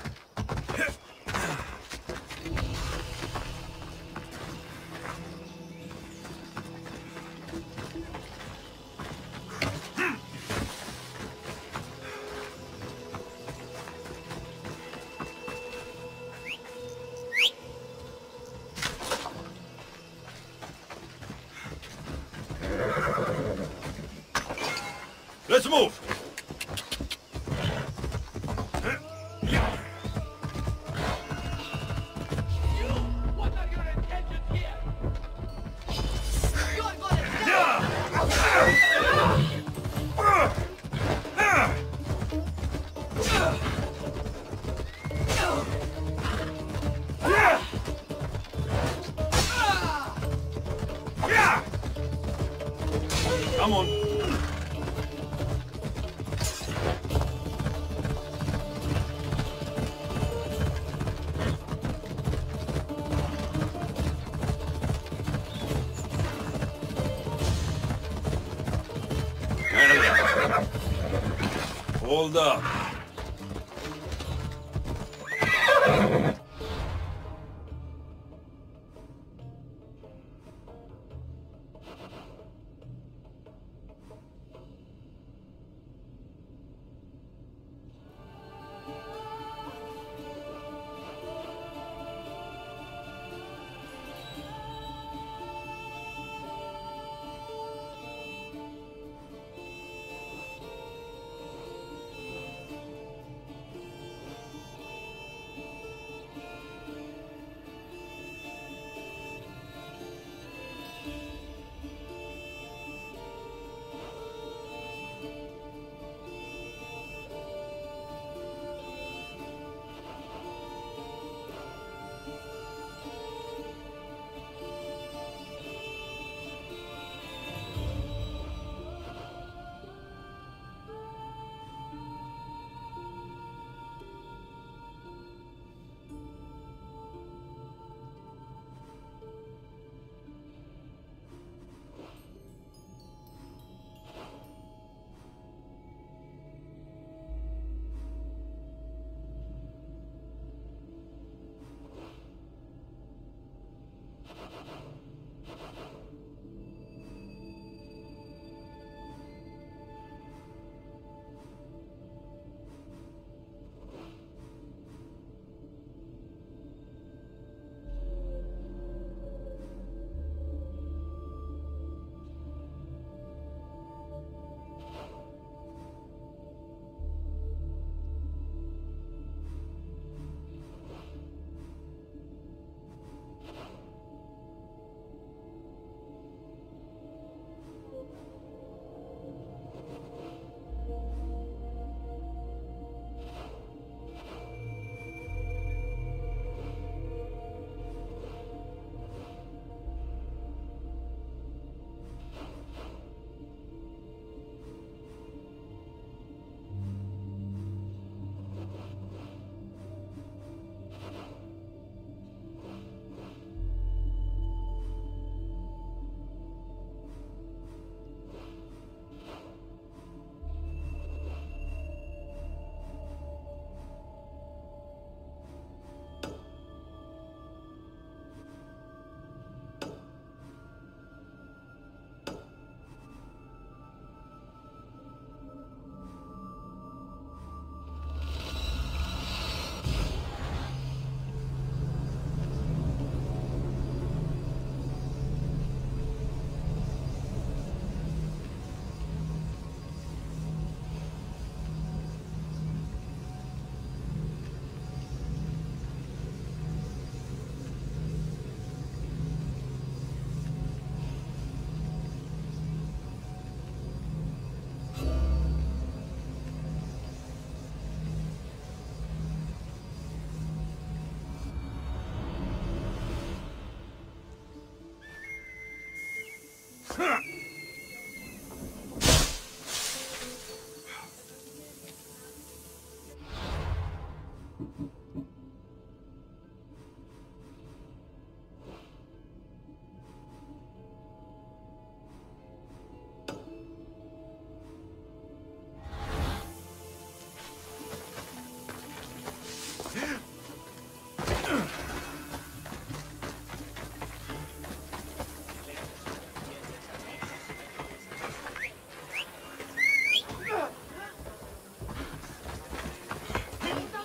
Let's move! Come on. Hold up.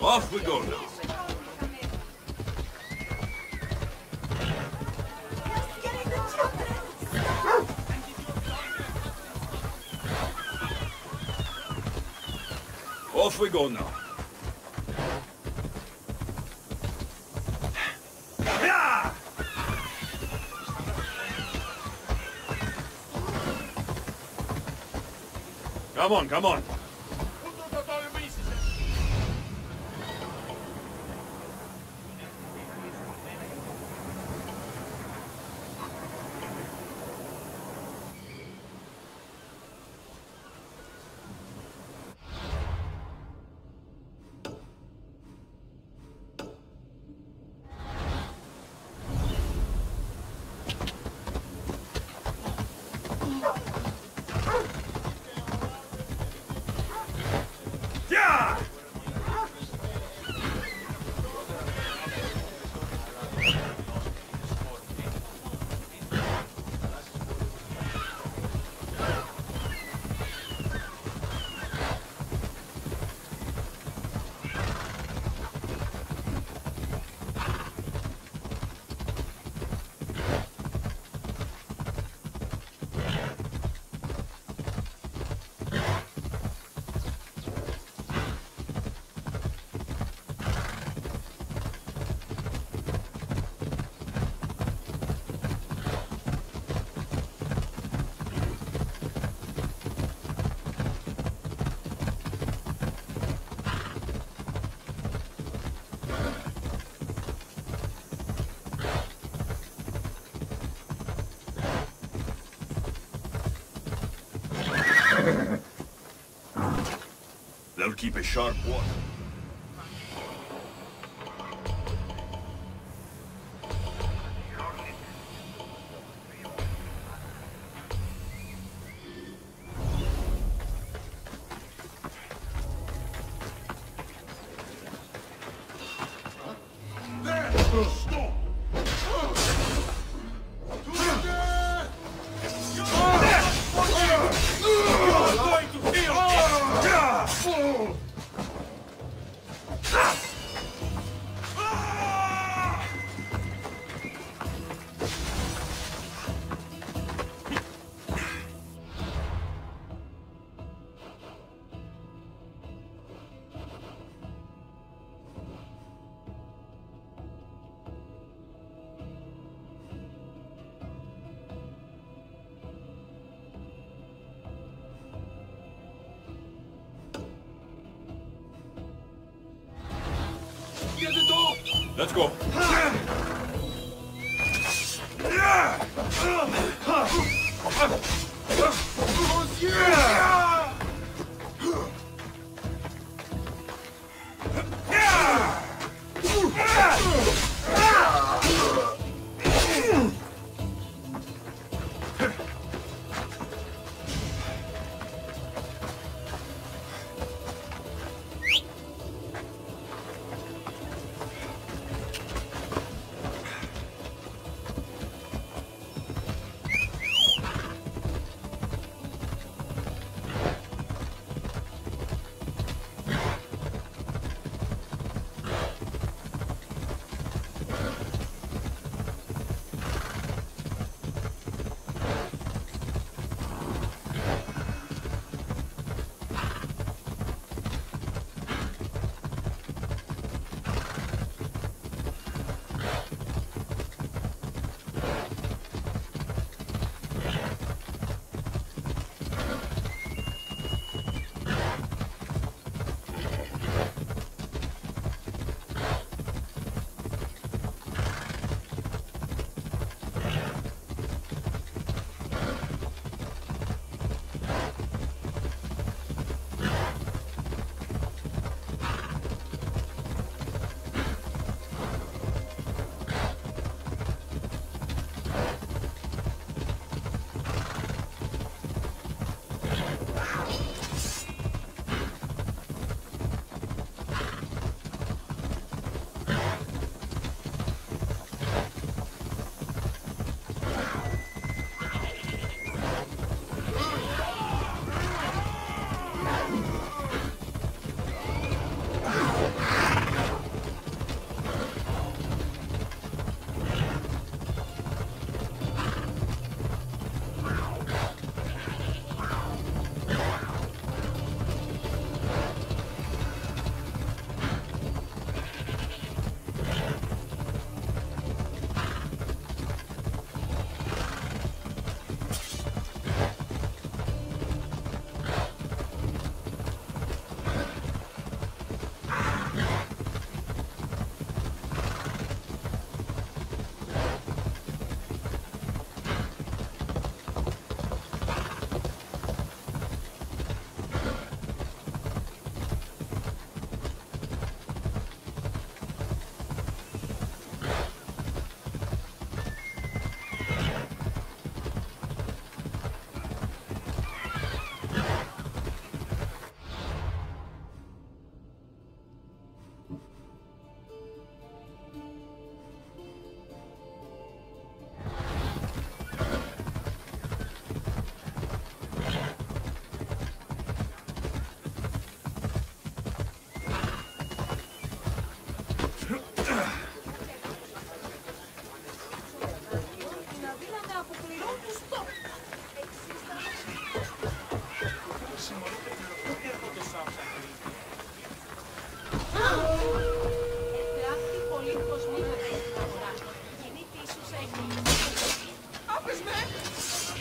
Off we go now. Off we go now. Come on, come on. They'll keep a sharp watch. Let's go.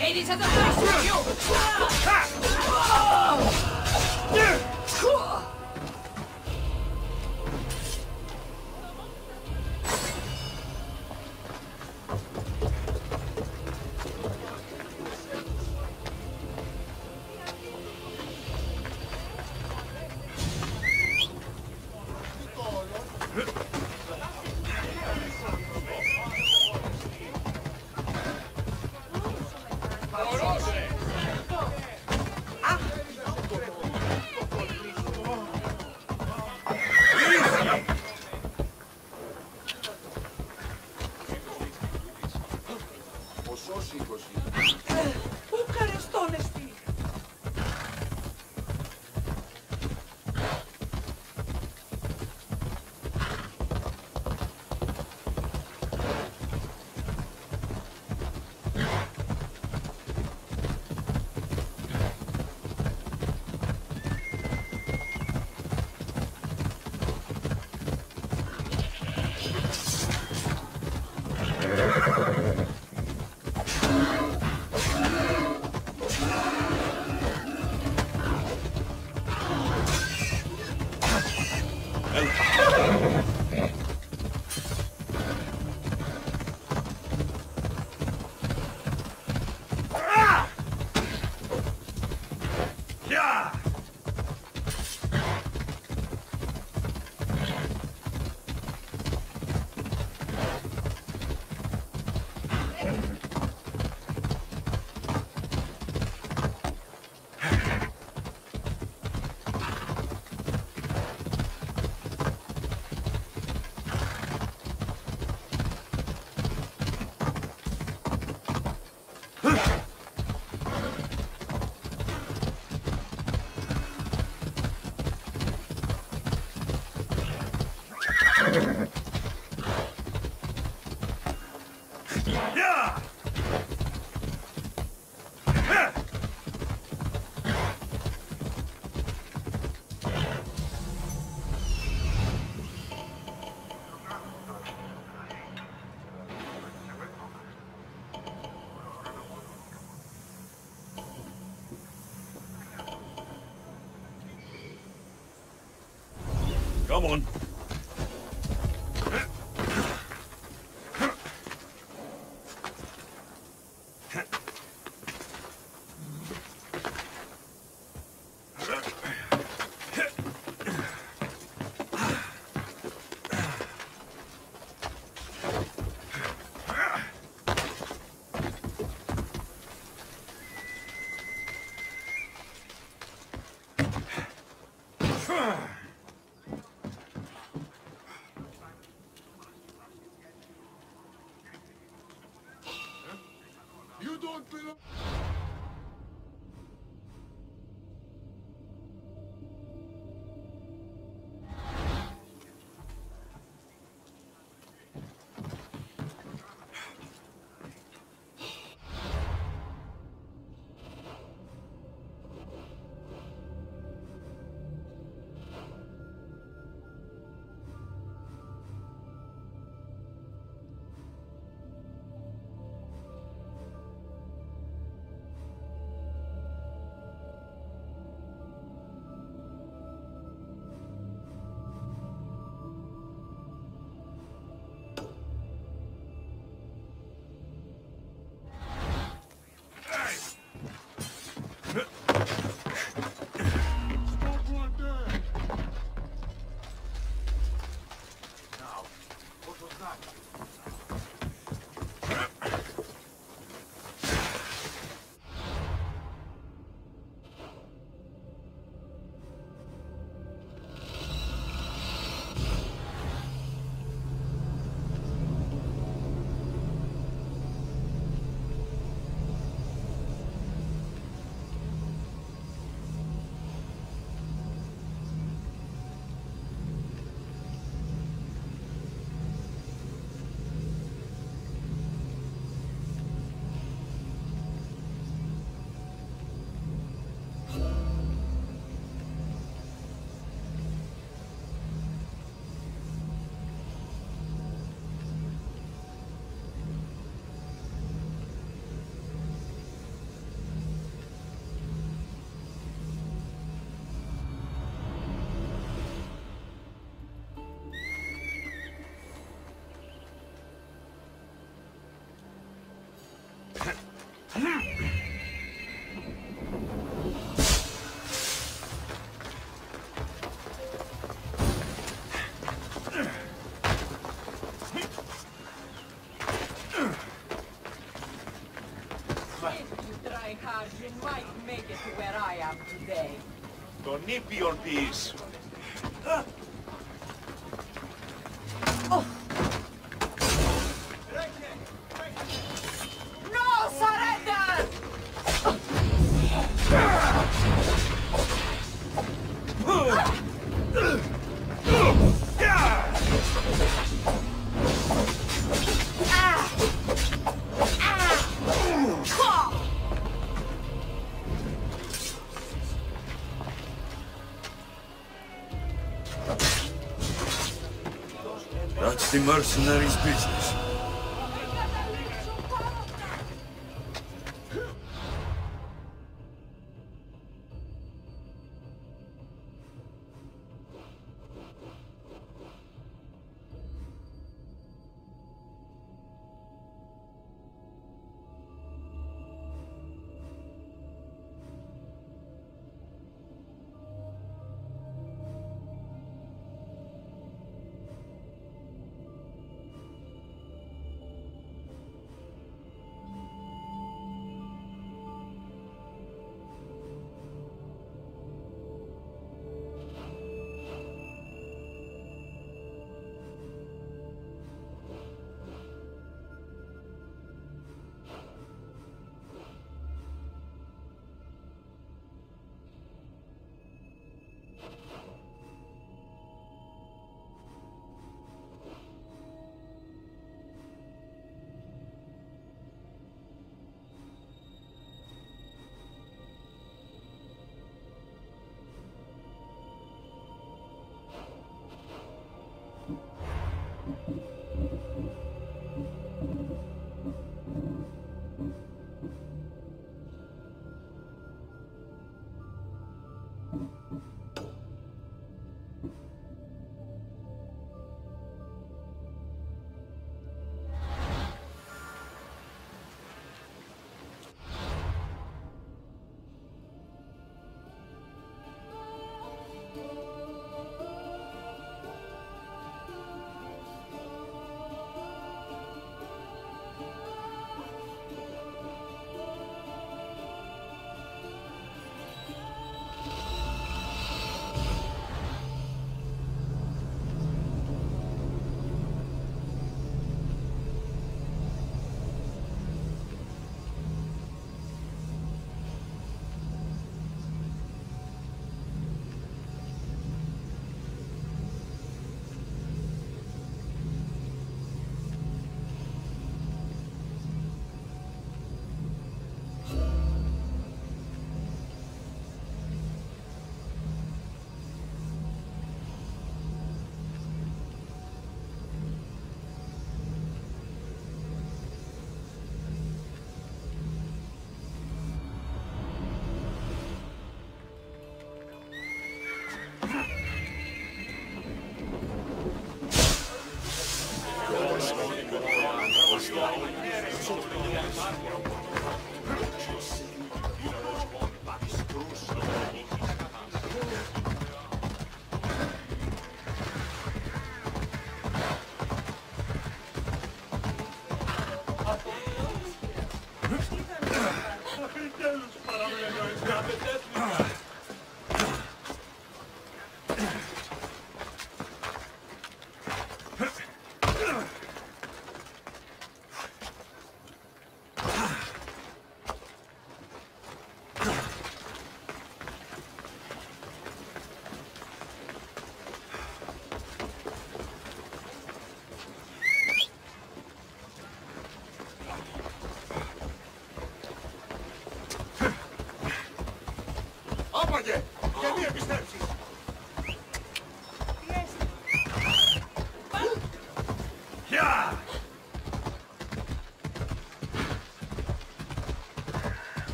Hades has a thirst for you! Come on. Sarge, you might make it to where I am today. Don't nip your piece. No surrender! That's the mercenaries' business.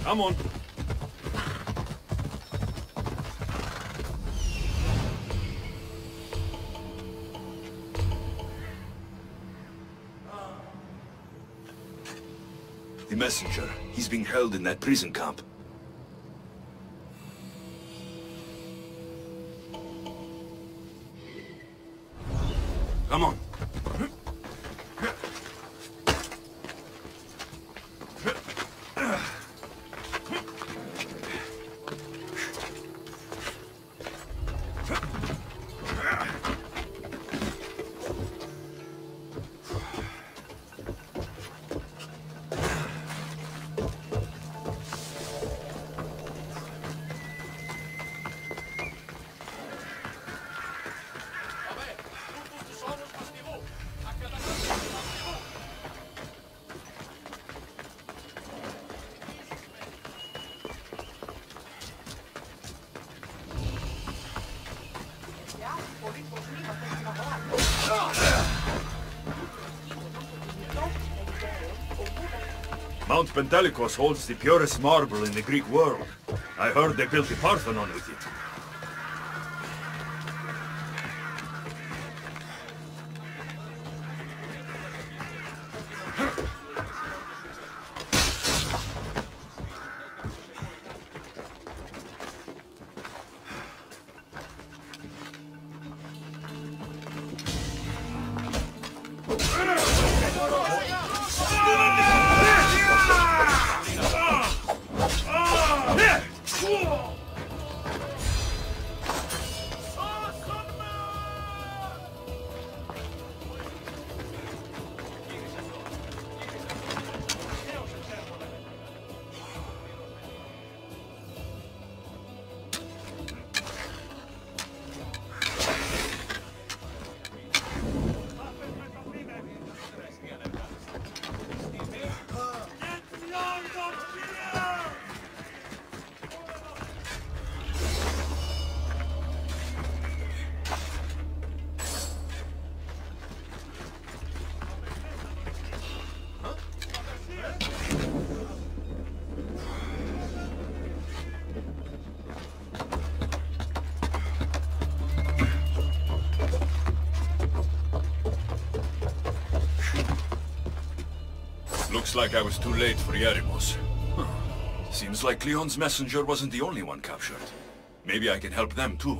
Come on. The messenger. He's being held in that prison camp. Come on. Mount Pentelicus holds the purest marble in the Greek world. I heard they built the Parthenon with it. Looks like I was too late for Yeremos. Huh. Seems like Cleon's messenger wasn't the only one captured. Maybe I can help them too.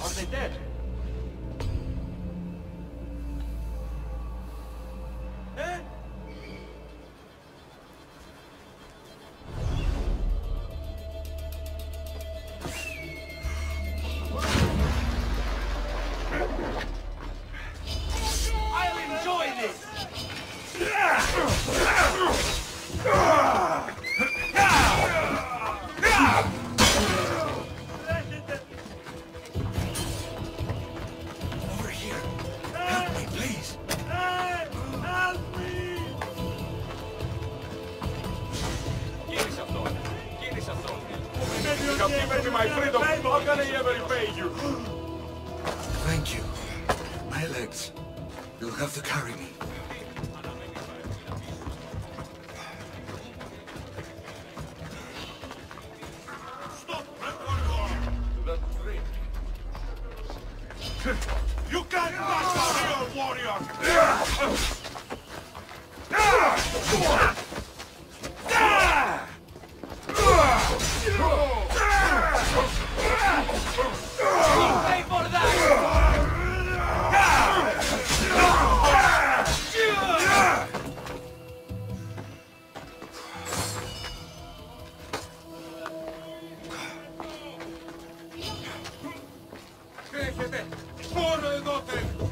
Are they dead? Eh? I'll enjoy this! You have given me my freedom. How can I ever repay you? Thank you. My legs. You'll have to carry me. Stop! You can't pass out here, warrior! Pay for that! Έχετε πόνο εδώ θέλει.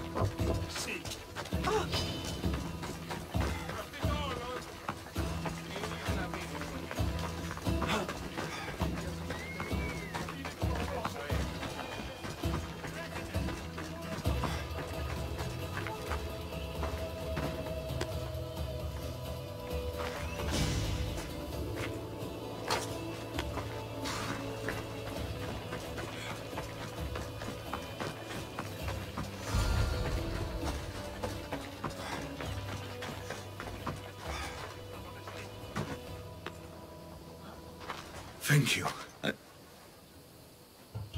Thank you.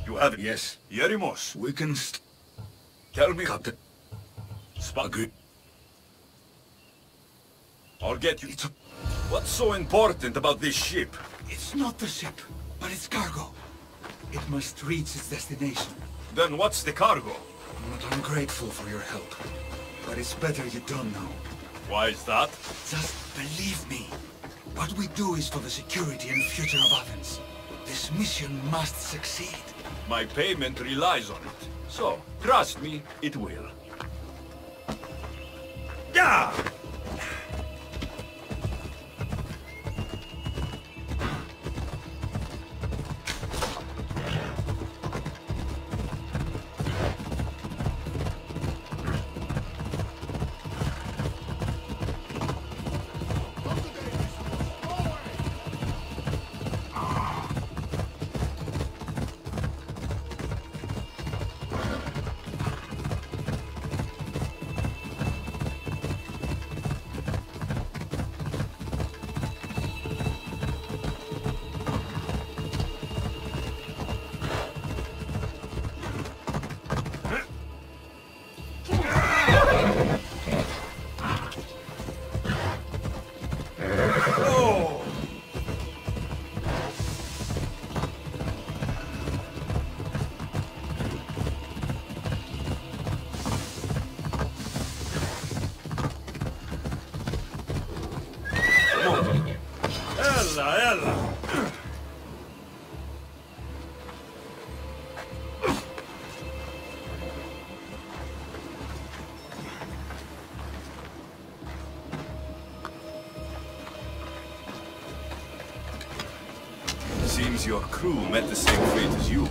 You have it? Yes. Yerimos. We can Tell me. Captain. Good. I'll get you. What's so important about this ship? It's not the ship, but its cargo. It must reach its destination. Then what's the cargo? I'm grateful for your help, but it's better you don't know. Why is that? Just believe me. What we do is for the security and future of Athens. This mission must succeed. My payment relies on it. So, trust me, it will. Yeah! Seems your crew met the same fate as you.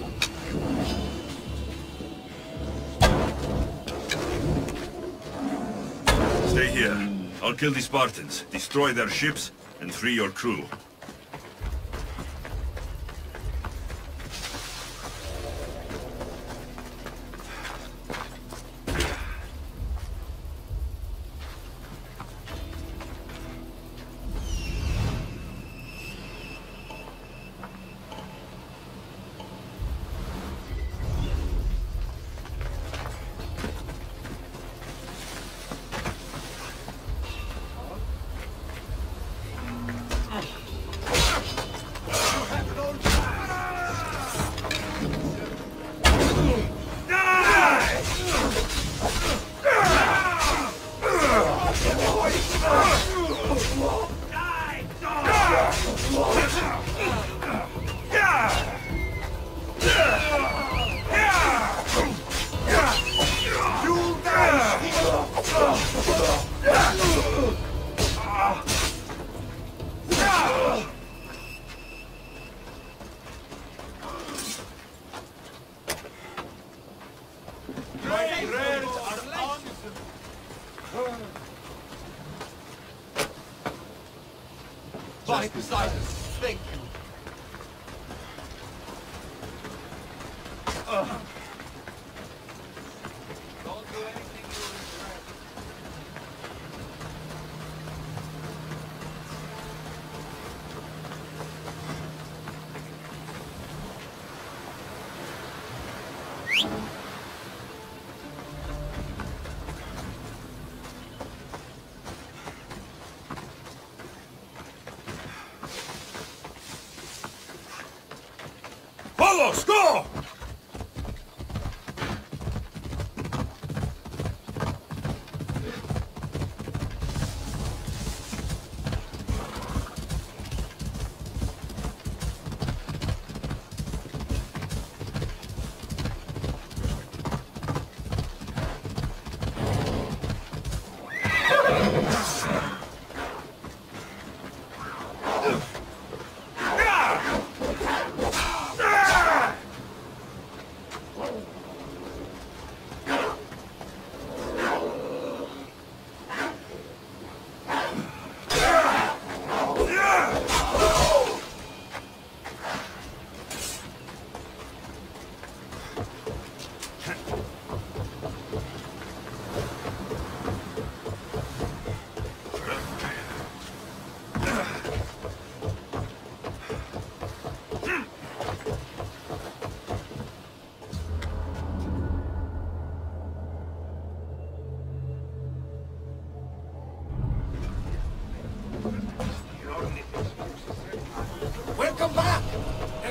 Stay here. I'll kill the Spartans, destroy their ships, and free your crew. Right beside us. Thank you. Don't do anything you regret. Follow! Go!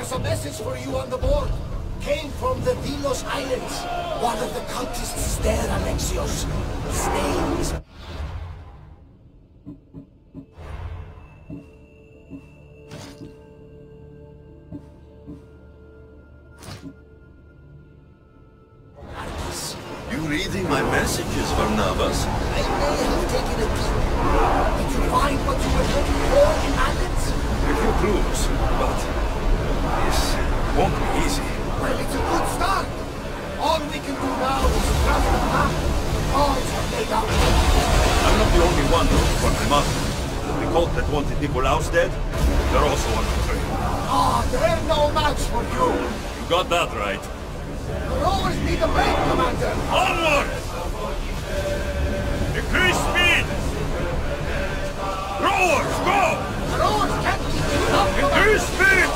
There's a message for you on the board. Came from the Delos Islands. One of the cultists there, Alexios. His name is... You reading my messages, Barnabas? I may have taken a peek. Did you find what you were looking for in Athens? A few clues, but this won't be easy. Well, it's a good start. All we can do now is trust the map. Odds are made out. I'm not the only one looking for my mother. The cult that wanted Nicolaus dead, they're also on the train. Ah, they're no match for you. You got that right. You'll always need a break, Commander. Onward! Increase speed! Rowers, go! The rowers can't keep up, Increase speed!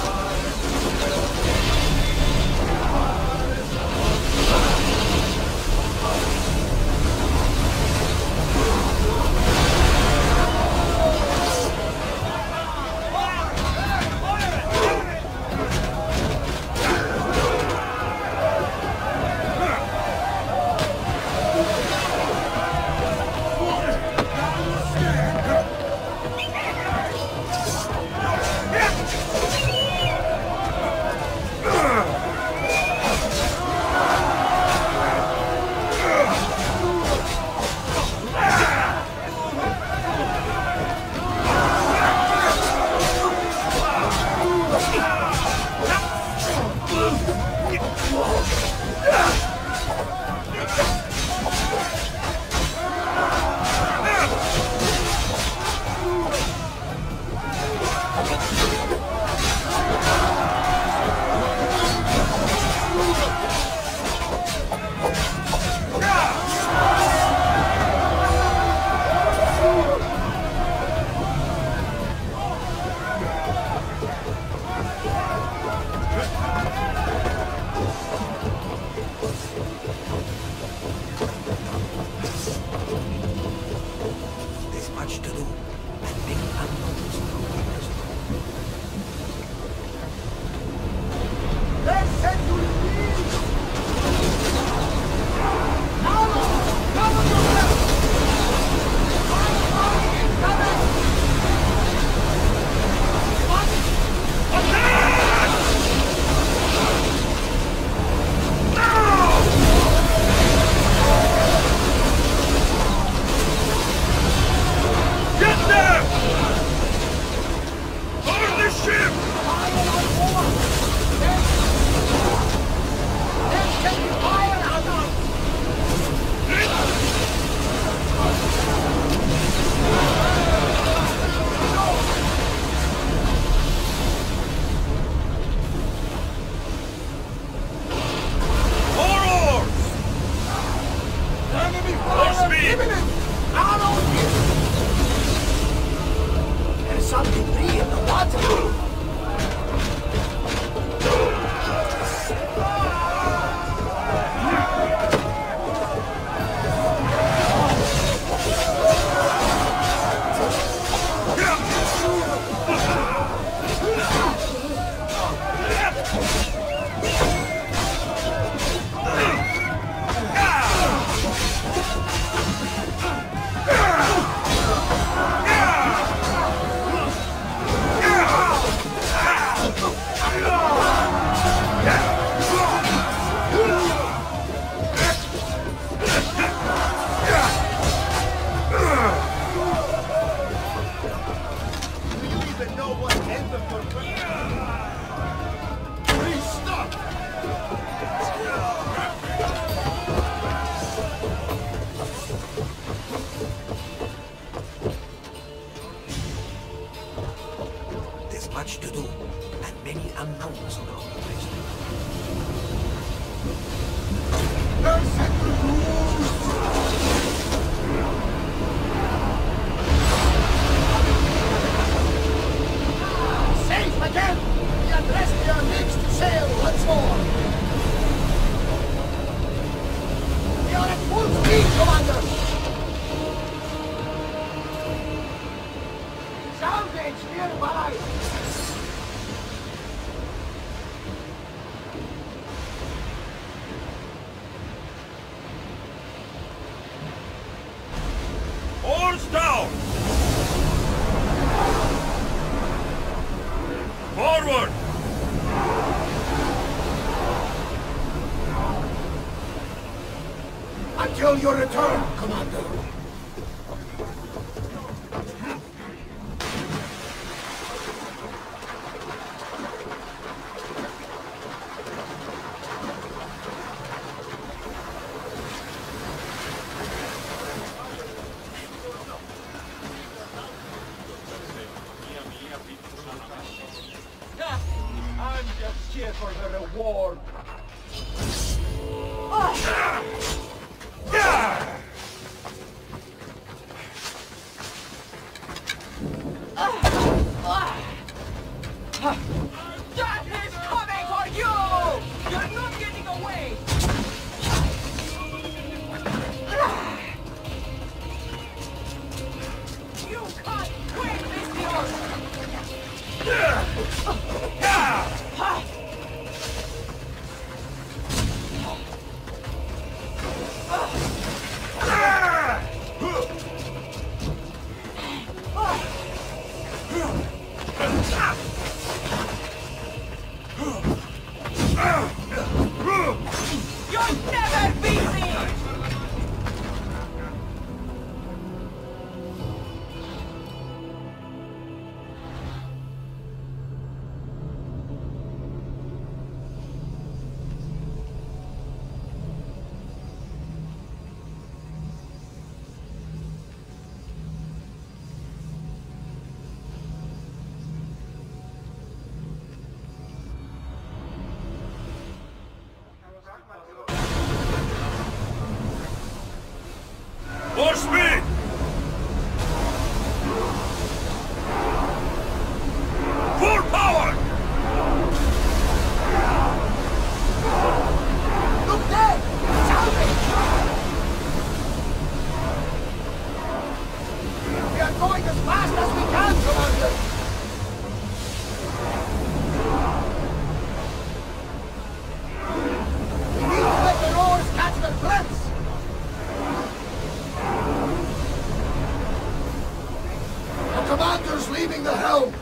Forward! Until your return, Commander. I'm just here for the reward. Death is coming for you! You're not getting away! You can't quit this You'll never beat me! More speed! Full power! Look there! Salvage! We are going as fast as we can, Commander! We need to let the oars catch their breaths! The commander's leaving the helm!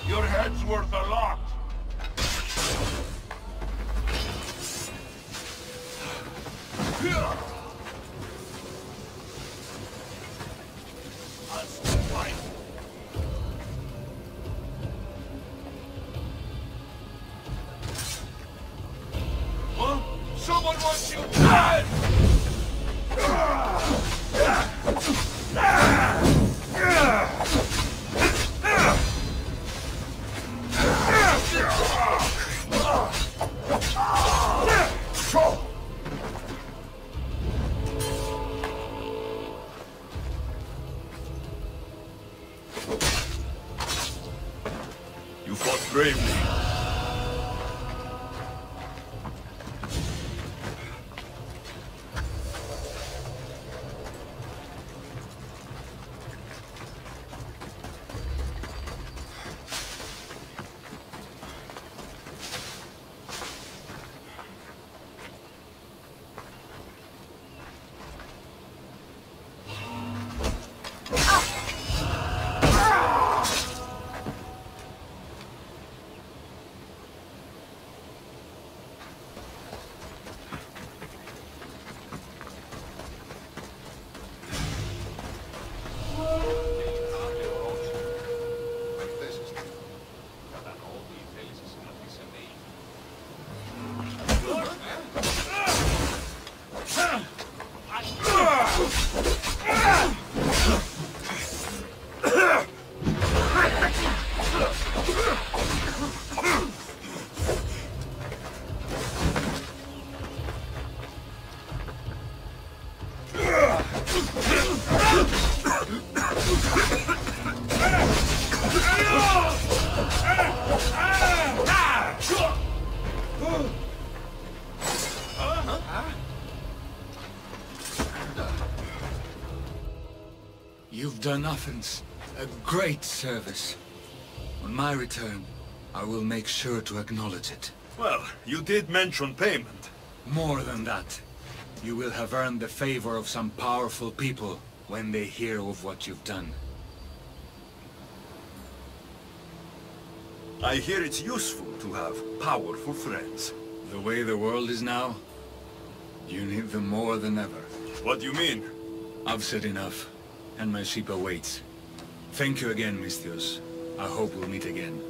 Your head's worth a lot. Huh? Someone wants you dead! You fought bravely. You've done Athens a great service. On my return, I will make sure to acknowledge it. Well, you did mention payment. More than that. You will have earned the favor of some powerful people when they hear of what you've done. I hear it's useful to have powerful friends. The way the world is now, you need them more than ever. What do you mean? I've said enough, and my ship awaits. Thank you again, Misthios. I hope we'll meet again.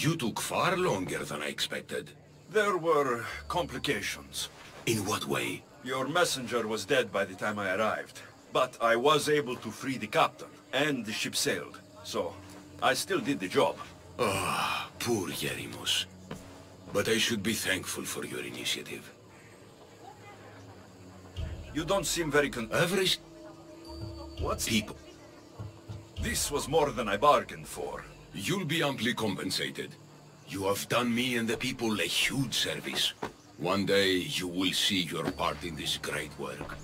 You took far longer than I expected. There were complications. In what way? Your messenger was dead by the time I arrived. But I was able to free the captain, and the ship sailed. So, I still did the job. Ah, poor Yerimos. But I should be thankful for your initiative. You don't seem very Average... What's... people. This was more than I bargained for. You'll be amply compensated. You have done me and the people a huge service. One day, you will see your part in this great work.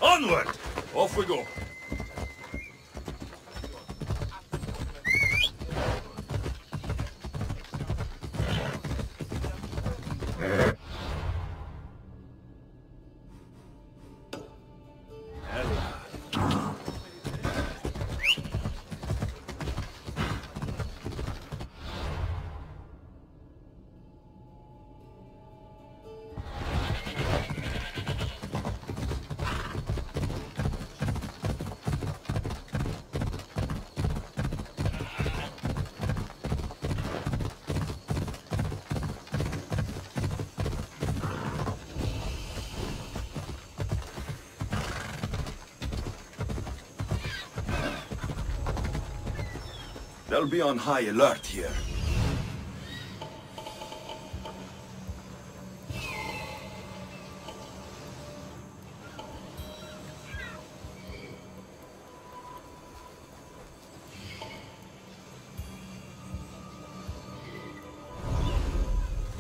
Onward! Off we go. They'll be on high alert here.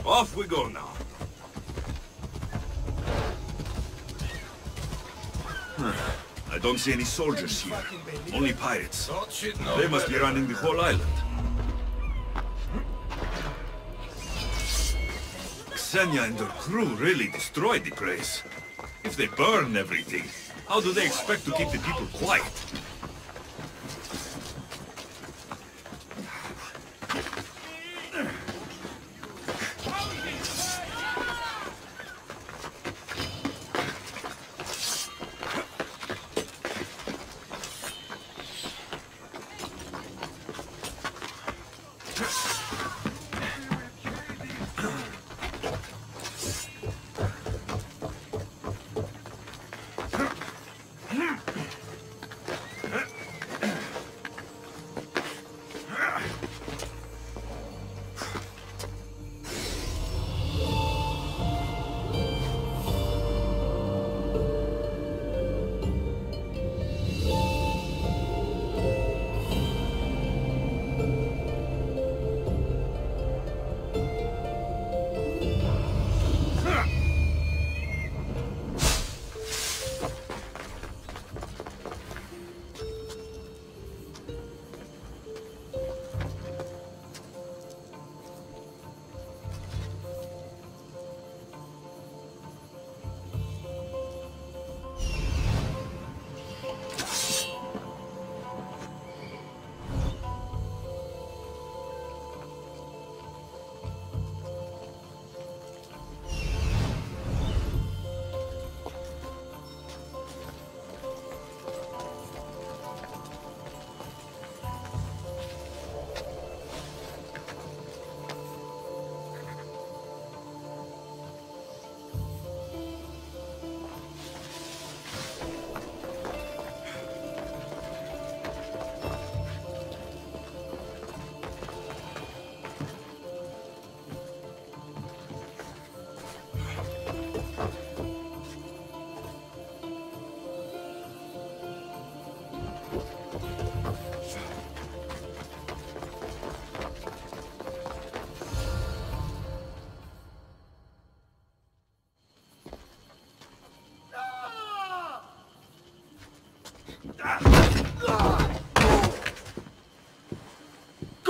Off we go now. I don't see any soldiers here. Only pirates. They must be running the whole island. Xenia and her crew really destroyed the place. If they burn everything, how do they expect to keep the people quiet?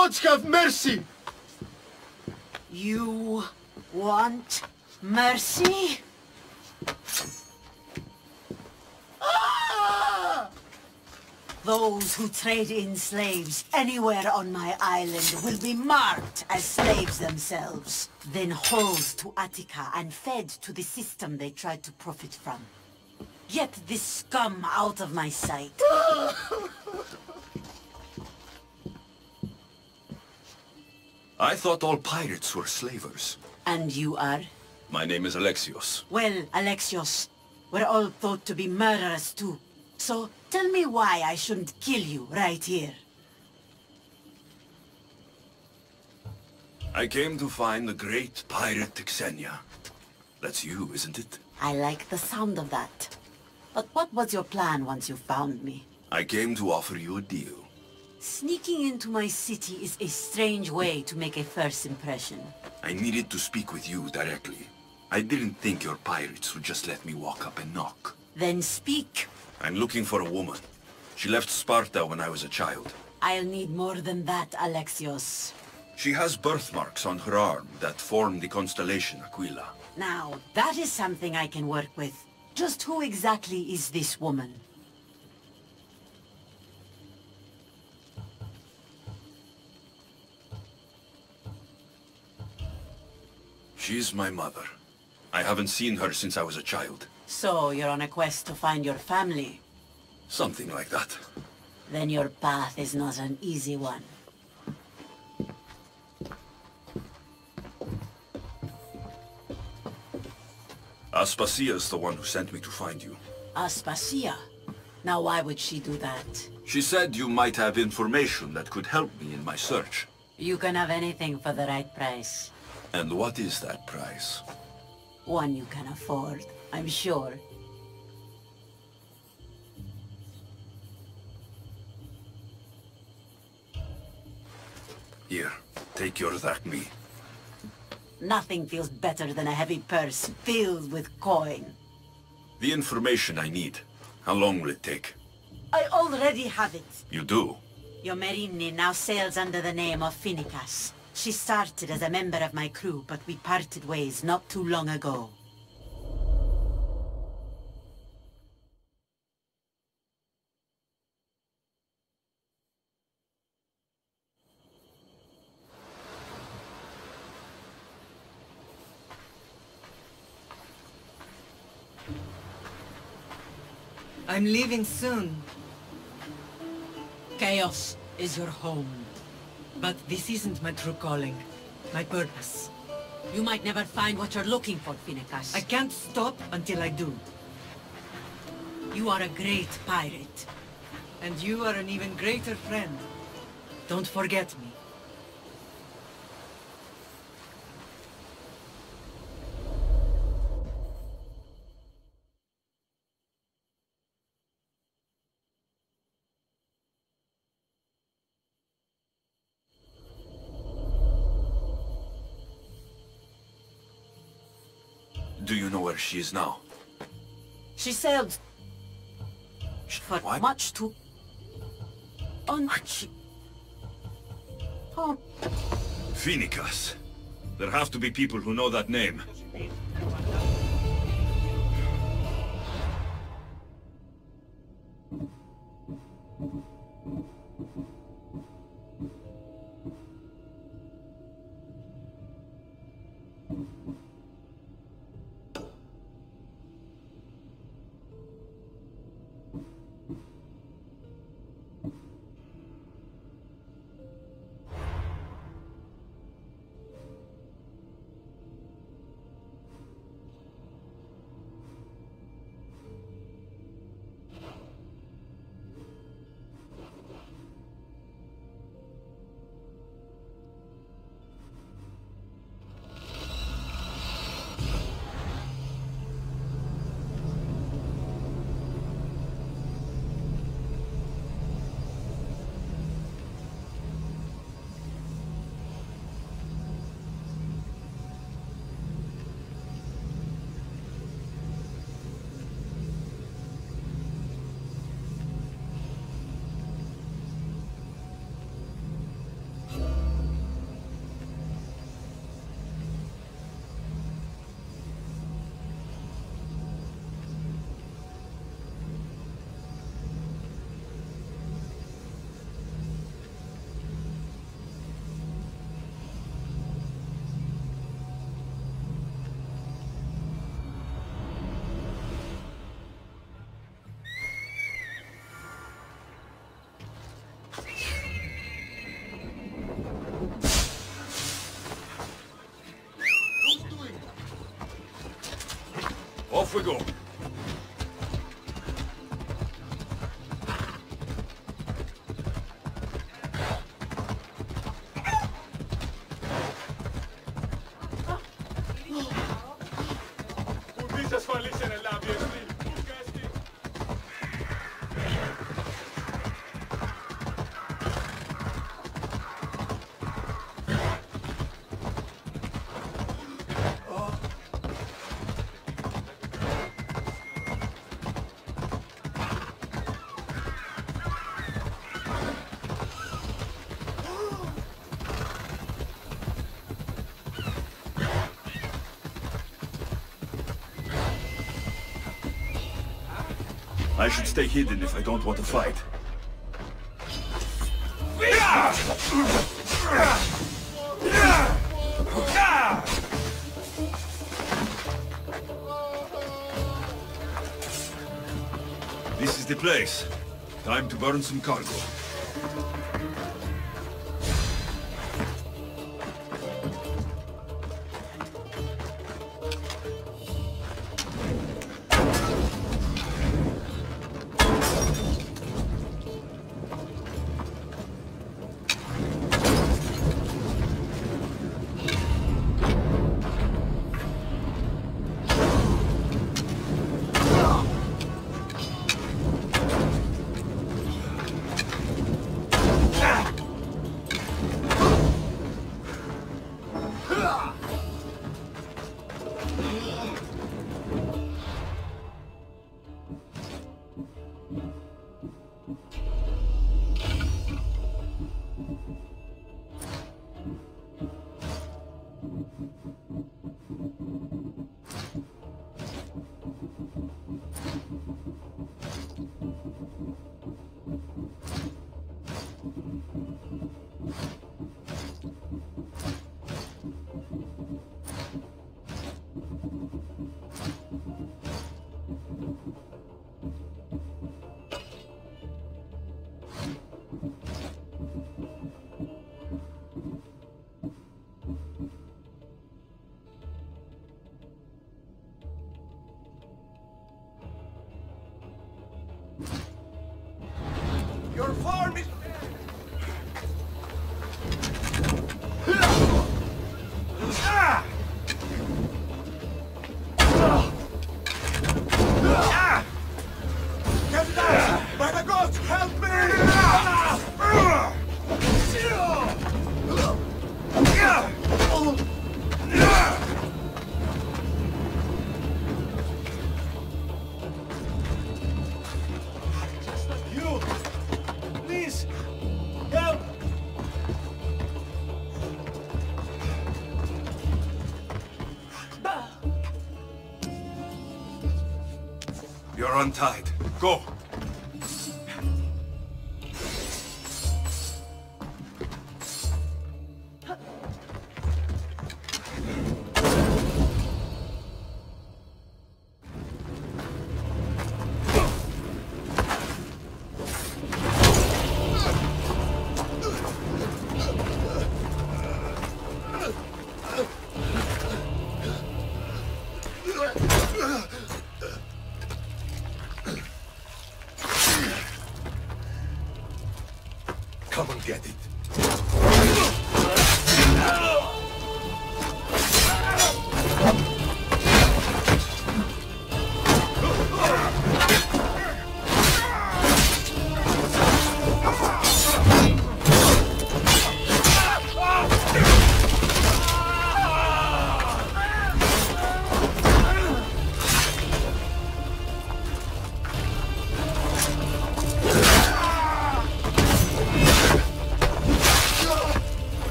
gods have mercy! You want mercy? Those who trade in slaves anywhere on my island will be marked as slaves themselves, then hauled to Attica and fed to the system they tried to profit from. Get this scum out of my sight. I thought all pirates were slavers. And you are? My name is Alexios. Well, Alexios, we're all thought to be murderers too. So, tell me why I shouldn't kill you right here. I came to find the great pirate Xenia. That's you, isn't it? I like the sound of that. But what was your plan once you found me? I came to offer you a deal. Sneaking into my city is a strange way to make a first impression. I needed to speak with you directly. I didn't think your pirates would just let me walk up and knock. Then speak. I'm looking for a woman. She left Sparta when I was a child. I'll need more than that, Alexios. She has birthmarks on her arm that form the constellation Aquila. Now, that is something I can work with. Just who exactly is this woman? She's my mother. I haven't seen her since I was a child. So, you're on a quest to find your family? Something like that. Then your path is not an easy one. Aspasia's the one who sent me to find you. Aspasia? Now why would she do that? She said you might have information that could help me in my search. You can have anything for the right price. And what is that price? One you can afford, I'm sure. Here, take your Drachmi. Nothing feels better than a heavy purse filled with coin. The information I need. How long will it take? I already have it. You do? Yomerini now sails under the name of Finicas. She started as a member of my crew, but we parted ways not too long ago. I'm leaving soon. Chaos is your home. But this isn't my true calling. My purpose. You might never find what you're looking for, Finicas. I can't stop until I do. You are a great pirate. And you are an even greater friend. Don't forget me. Do you know where she is now? She sailed for what? much too... Oh. Finicas. There have to be people who know that name. Off we go. I should stay hidden if I don't want to fight. This is the place. Time to burn some cargo. Your farm is... Get down! By the gods, help me! You! Please! Help! You're untied. Go!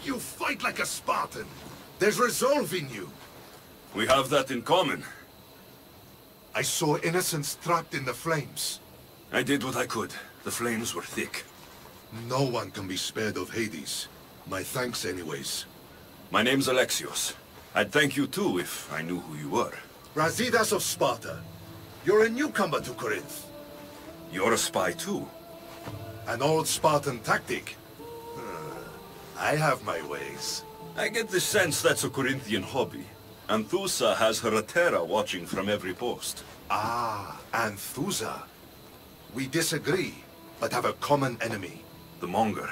You fight like a Spartan. There's resolve in you. We have that in common. I saw innocents trapped in the flames. I did what I could. The flames were thick. No one can be spared of Hades. My thanks anyways. My name's Alexios. I'd thank you too if I knew who you were. Brasidas of Sparta. You're a newcomer to Corinth. You're a spy too. An old Spartan tactic. I have my ways. I get the sense that's a Corinthian hobby. Anthusa has her Atera watching from every post. Ah, Anthusa. We disagree, but have a common enemy. The Monger.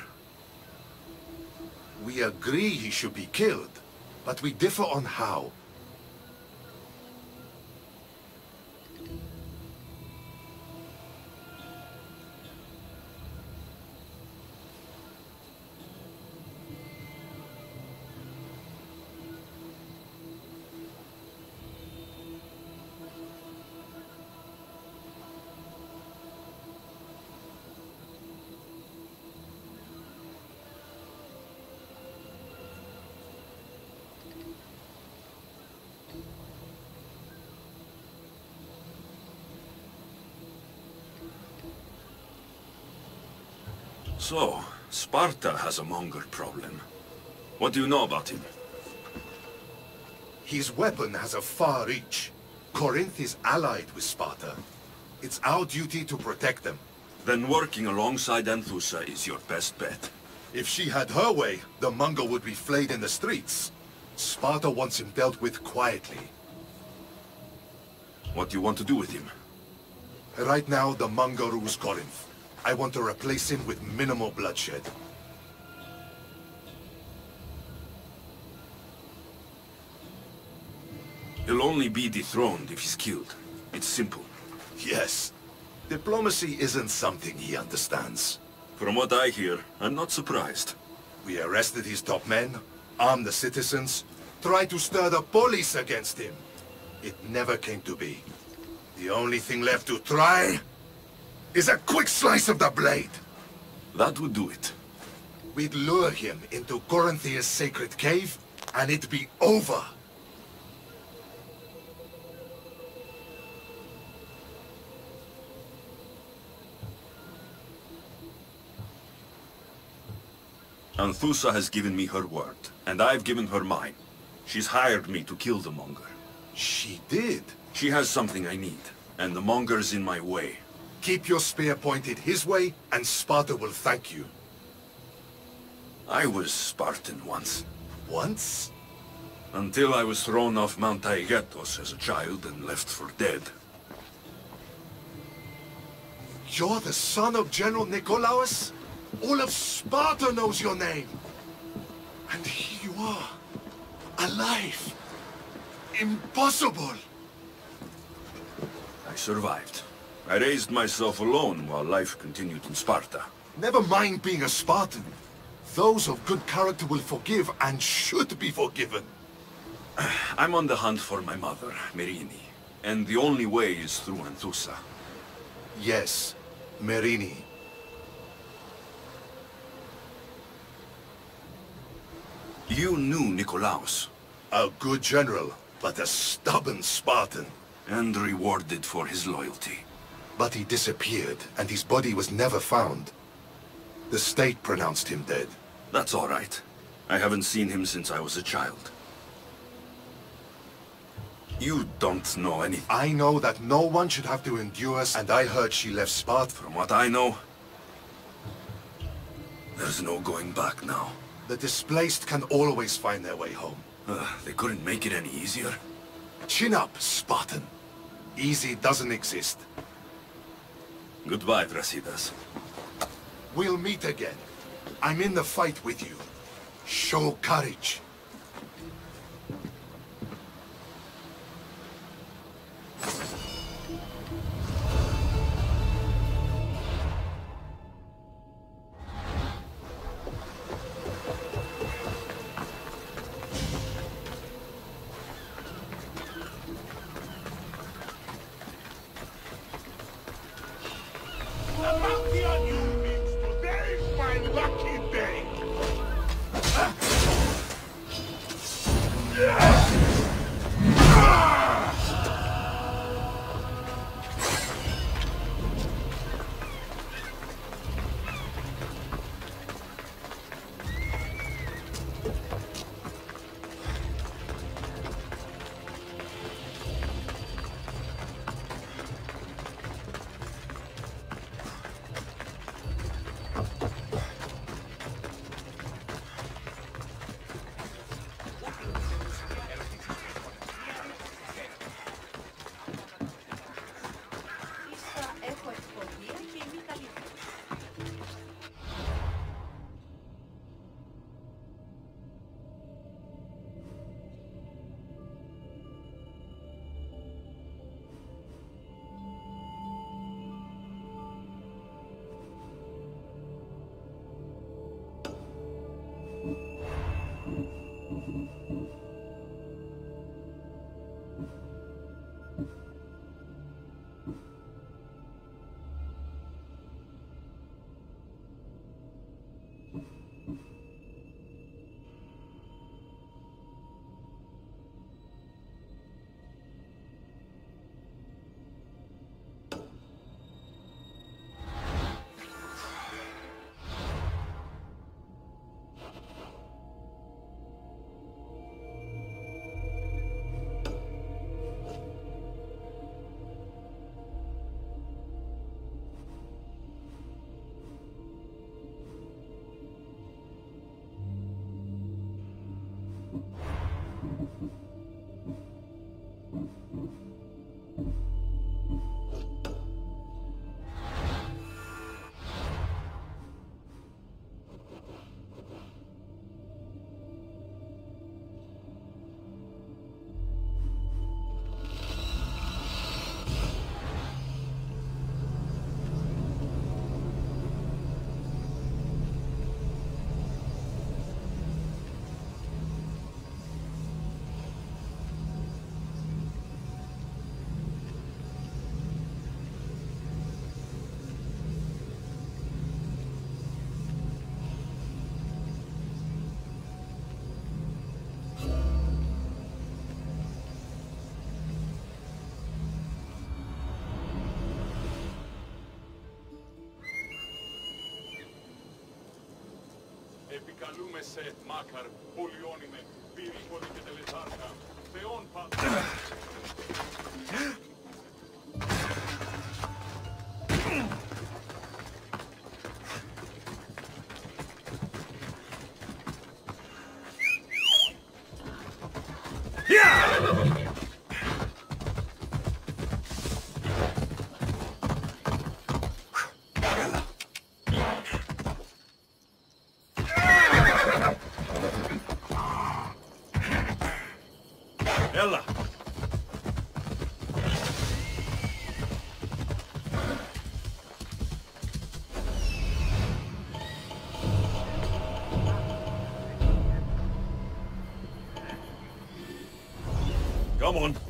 We agree he should be killed, but we differ on how. So, Sparta has a Monger problem. What do you know about him? His weapon has a far reach. Corinth is allied with Sparta. It's our duty to protect them. Then working alongside Anthusa is your best bet. If she had her way, the Monger would be flayed in the streets. Sparta wants him dealt with quietly. What do you want to do with him? Right now, the Monger rules Corinth. I want to replace him with minimal bloodshed. He'll only be dethroned if he's killed. It's simple. Yes. Diplomacy isn't something he understands. From what I hear, I'm not surprised. We arrested his top men, armed the citizens, tried to stir the police against him. It never came to be. The only thing left to try is a quick slice of the blade. That would do it. We'd lure him into Corinthia's sacred cave, and it'd be over. Anthusa has given me her word, and I've given her mine. She's hired me to kill the Monger. She did? She has something I need, and the Monger's in my way. Keep your spear pointed his way, and Sparta will thank you. I was Spartan once. Once? Until I was thrown off Mount Taygetos as a child and left for dead. You're the son of General Nikolaos? All of Sparta knows your name. And here you are, alive. Impossible. I survived. I raised myself alone while life continued in Sparta. Never mind being a Spartan. Those of good character will forgive and should be forgiven. I'm on the hunt for my mother, Merini. And the only way is through Anthusa. Yes, Merini. You knew Nikolaos. A good general, but a stubborn Spartan. And rewarded for his loyalty. But he disappeared, and his body was never found. The state pronounced him dead. That's all right. I haven't seen him since I was a child. You don't know anything. I know that no one should have to endure, and I heard she left Sparta. From what I know, there's no going back now. The displaced can always find their way home. They couldn't make it any easier. Chin up, Spartan. Easy doesn't exist. Goodbye, Brasidas. We'll meet again. I'm in the fight with you. Show courage. Today is my lucky day! Επικαλούμε σε μάκαρ, πολυώνυμε, πυρήπολη και τελετάρκα, θεών πάντα. Έλα! Come on.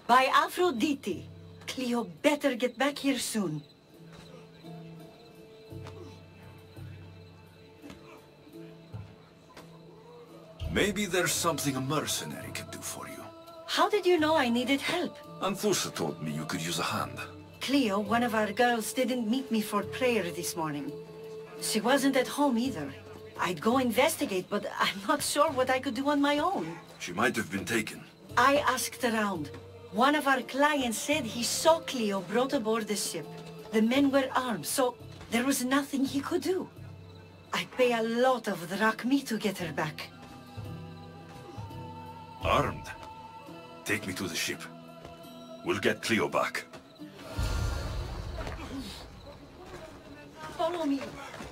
By Aphrodite. Cleo better get back here soon. Maybe there's something a mercenary can do for you. How did you know I needed help? Anthusa told me you could use a hand. Cleo, one of our girls, didn't meet me for prayer this morning. She wasn't at home either. I'd go investigate, but I'm not sure what I could do on my own. She might have been taken. I asked around. One of our clients said he saw Cleo brought aboard the ship. The men were armed, so there was nothing he could do. I'd pay a lot of drachmi to get her back. Armed? Take me to the ship. We'll get Cleo back. Follow me.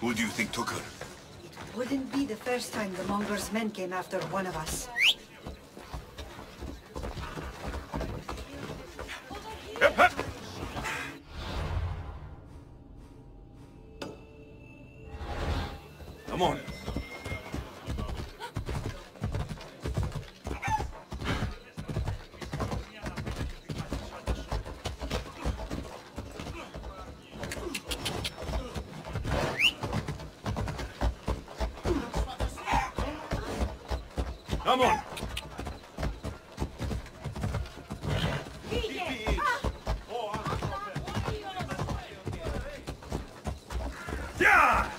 Who do you think took her? Wouldn't be the first time the Monger's men came after one of us. Come on. Come on. Yeah!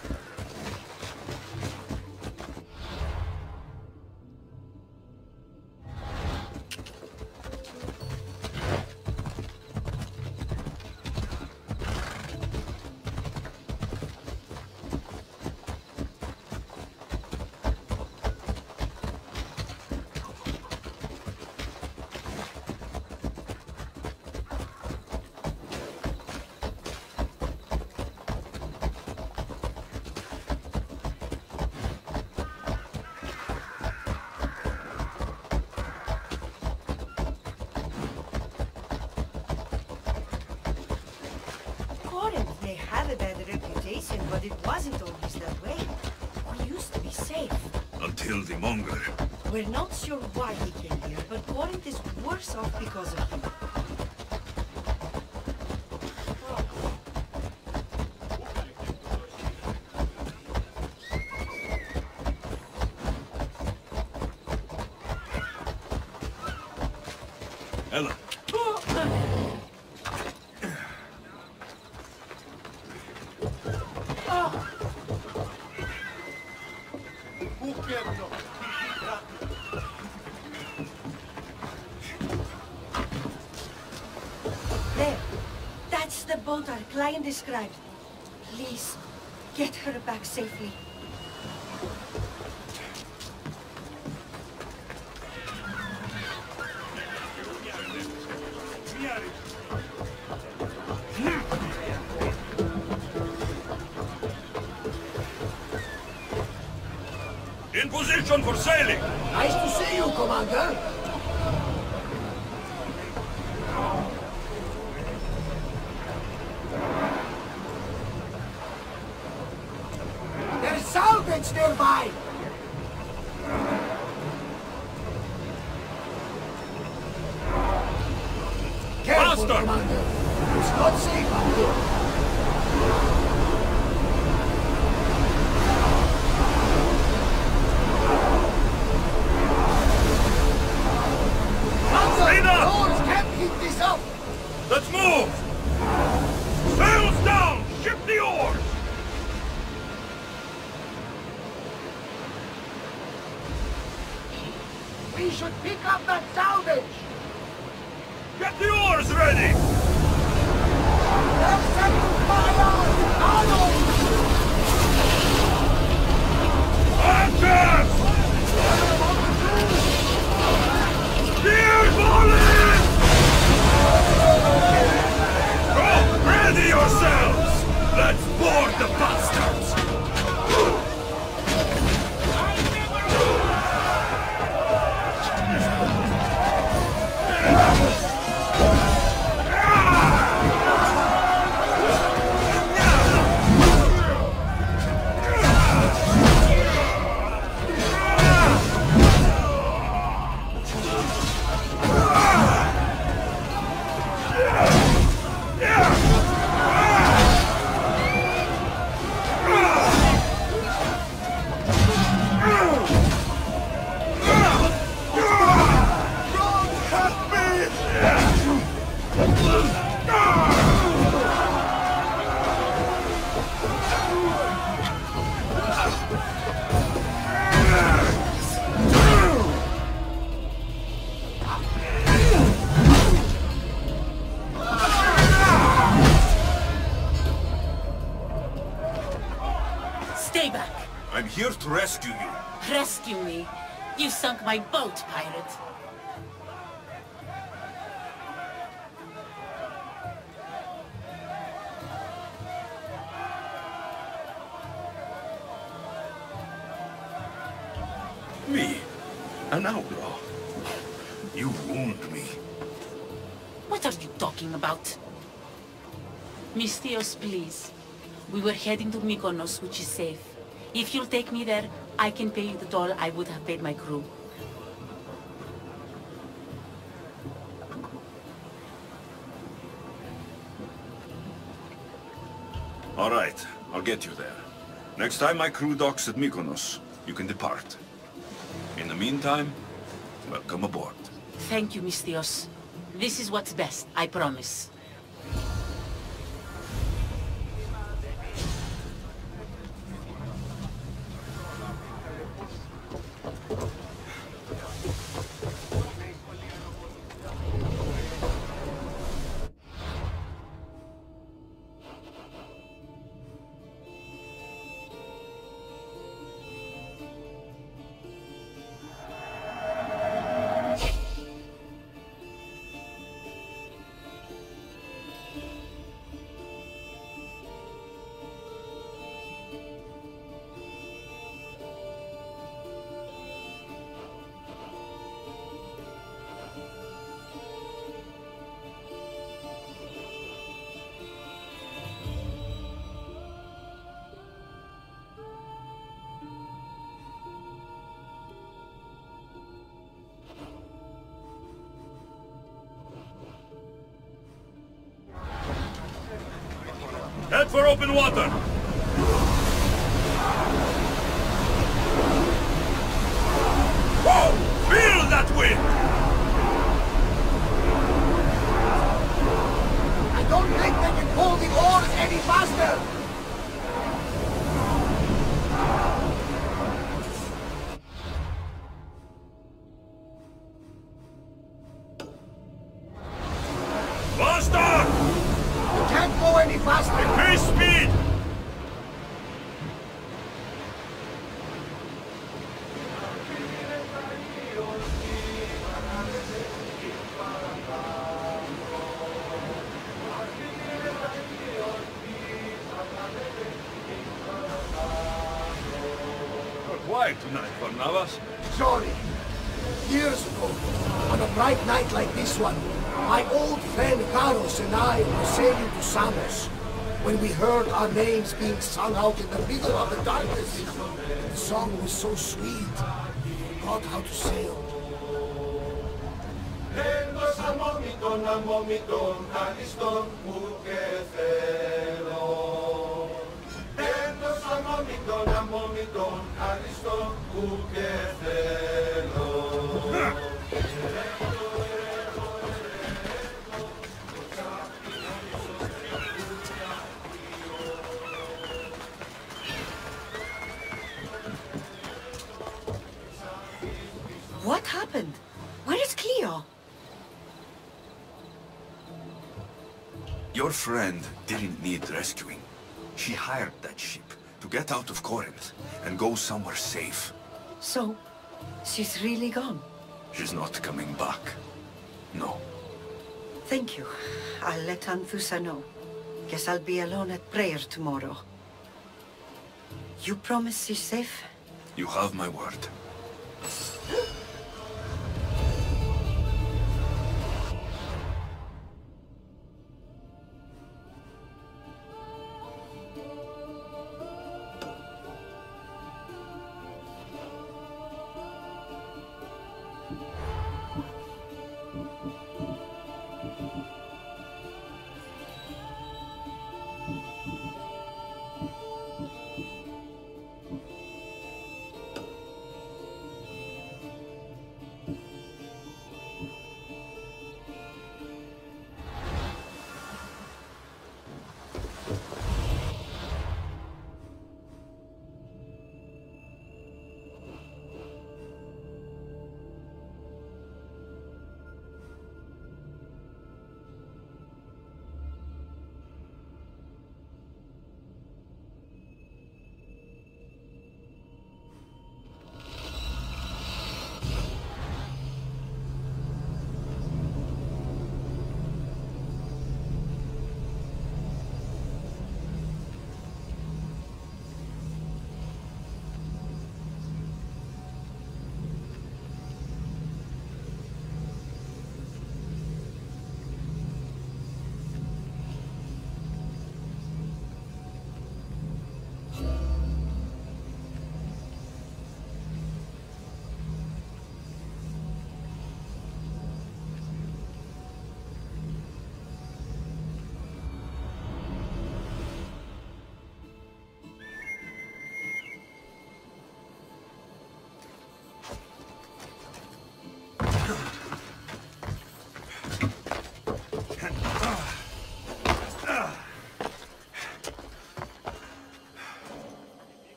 They have a bad reputation, but it wasn't always that way. We used to be safe. Until the Monger. We're not sure why he came here, but Corinth is worse off because of him. Ella. There. That's the boat our client described. Please, get her back safely. In position for sailing! Nice to see you, Commander. There's salvage nearby! Careful, Master! Commander. It's not safe out here. Speed up! Doors can't keep this up! Let's move! Sails down! Ship the oars! We should pick up that salvage! Get the oars ready! They're setting fire! Archers! Spear volley! Go! Ready yourselves! Let's board the bastards! to rescue you. Rescue me. You sunk my boat, pirate. Me? An outlaw? You wound me. What are you talking about? Mystios, please. We were heading to Mykonos, which is safe. If you'll take me there, I can pay you the toll I would have paid my crew. All right, I'll get you there. Next time my crew docks at Mykonos, you can depart. In the meantime, welcome aboard. Thank you, Mystios. This is what's best, I promise. Head for open water! Whoa! Feel that wind! I don't think they can pull the oars any faster! Faster! You can't go any faster! Increase speed! You're quiet tonight, Barnabas. Sorry. Years ago, on a bright night like this one, my old friend Carlos and I were sailing to Samos when we heard our names being sung out in the middle of the darkness. The song was so sweet, we forgot how to sail. What happened? Where is Cleo? Your friend didn't need rescuing. She hired that ship to get out of Corinth and go somewhere safe. So, she's really gone? She's not coming back. No. Thank you. I'll let Anthusa know. Guess I'll be alone at prayer tomorrow. You promise she's safe? You have my word.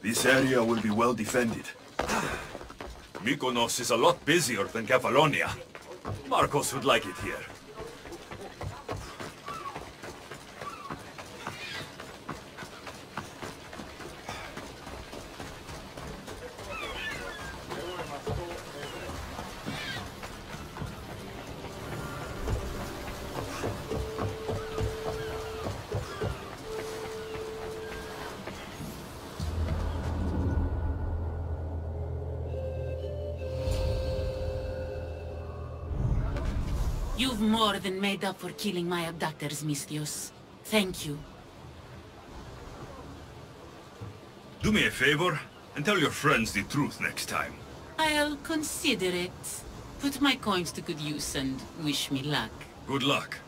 This area will be well defended. Mykonos is a lot busier than Kefalonia. Marcos would like it here. You've more than made up for killing my abductors, Misthios. Thank you. Do me a favor, and tell your friends the truth next time. I'll consider it. Put my coins to good use and wish me luck. Good luck.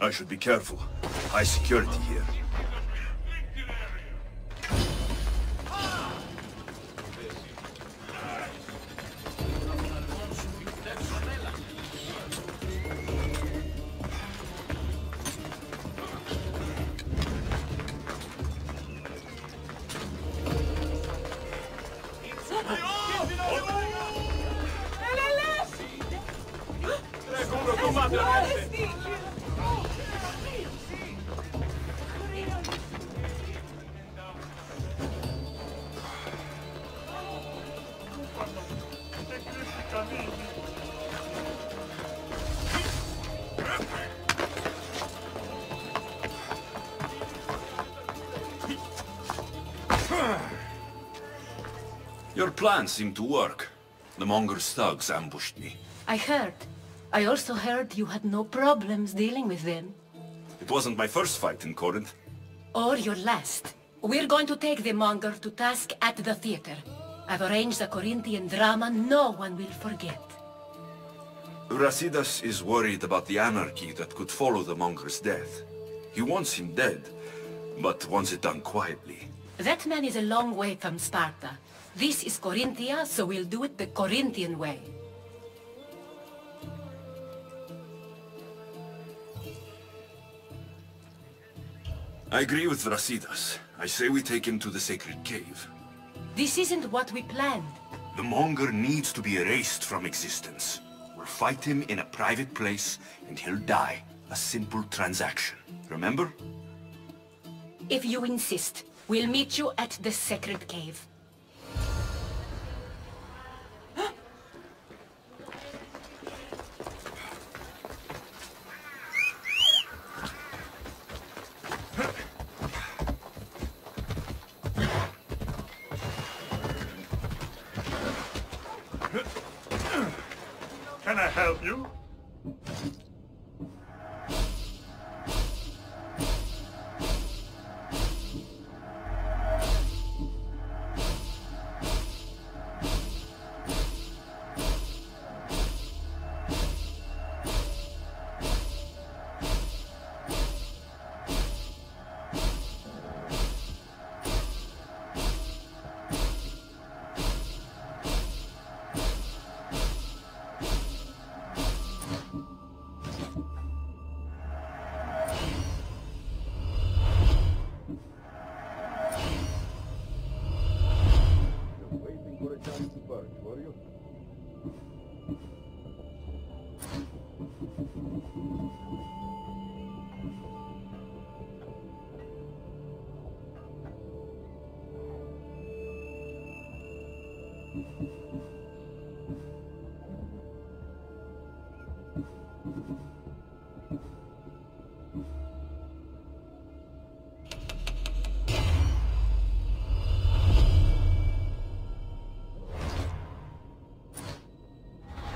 I should be careful. High security here. Your plan seemed to work. The Monger's thugs ambushed me. I heard. I also heard you had no problems dealing with them. It wasn't my first fight in Corinth. Or your last. We're going to take the Monger to task at the theater. I've arranged a Corinthian drama no one will forget. Brasidas is worried about the anarchy that could follow the Monger's death. He wants him dead, but wants it done quietly. That man is a long way from Sparta. This is Corinthia, so we'll do it the Corinthian way. I agree with Brasidas. I say we take him to the sacred cave. This isn't what we planned. The monger needs to be erased from existence. We'll fight him in a private place, and he'll die. A simple transaction. Remember? If you insist, we'll meet you at the sacred cave. Can I help you?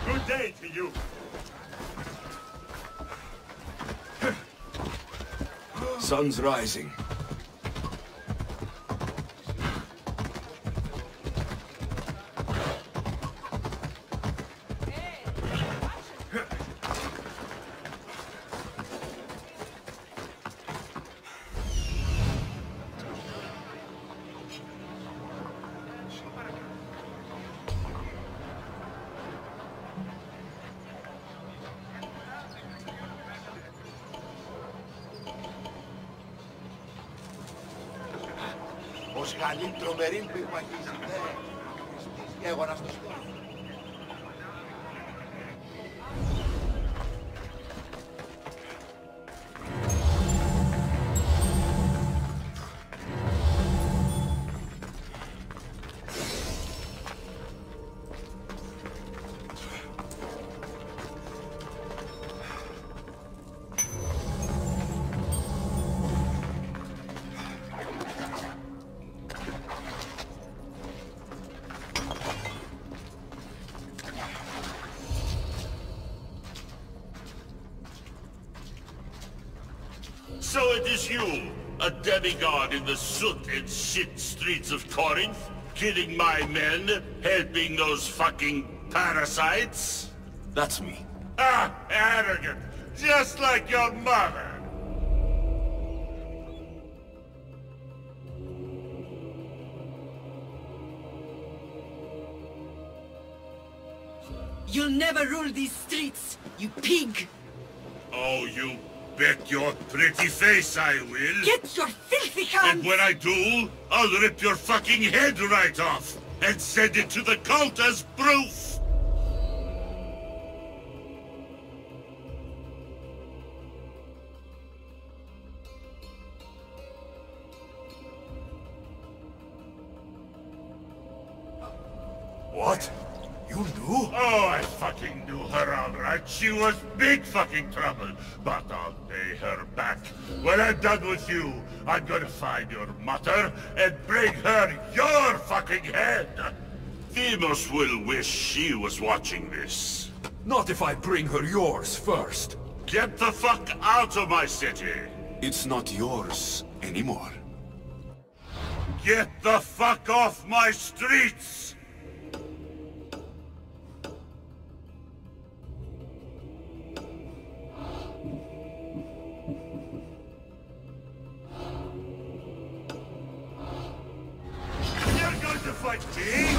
Good day to you. Sun's rising. Ως γαλήν τρομερήν πυρμαχίζει, ναι. Και εγώ να στο στέλνω. So it is you, a demigod in the soot and shit streets of Corinth, killing my men, helping those fucking parasites? That's me. Ah, arrogant, just like your mother. You'll never rule these streets, you pig! Oh, you bet your pretty face I will. Get your filthy hands! And when I do, I'll rip your fucking head right off and send it to the cult as proof. What? You knew? Oh, I fucking knew her all right. She was big fucking trouble. But I'll pay her back. When I'm done with you, I'm gonna find your mother and bring her your fucking head. Demos will wish she was watching this. Not if I bring her yours first. Get the fuck out of my city. It's not yours anymore. Get the fuck off my streets! You're going to fight me?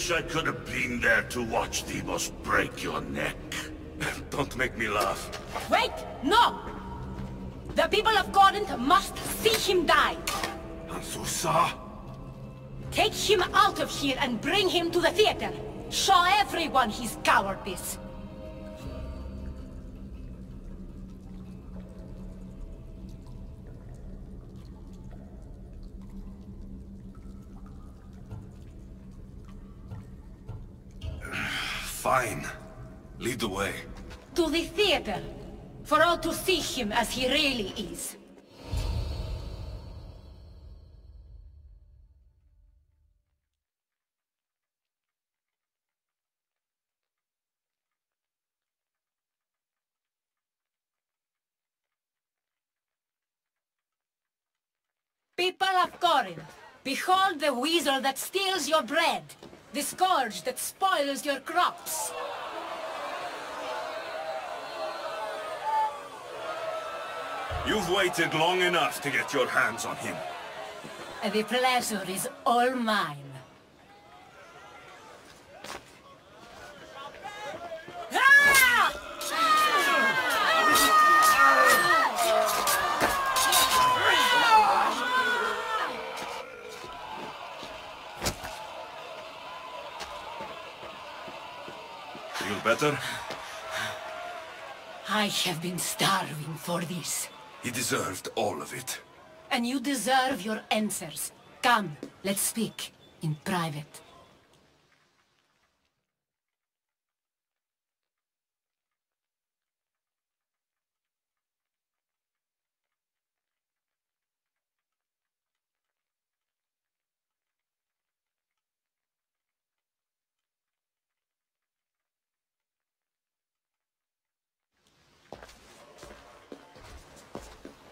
wish I could have been there to watch Demos break your neck. Don't make me laugh. Wait! No! The people of Corinth must see him die! Anthusa? Take him out of here and bring him to the theater! Show everyone his cowardice! Fine. Lead the way. To the theater! For all to see him as he really is. People of Corinth, behold the weasel that steals your bread, the scourge that spoils your crops. You've waited long enough to get your hands on him. The pleasure is all mine. Feel better? I have been starving for this. He deserved all of it. And you deserve your answers. Come, let's speak in private.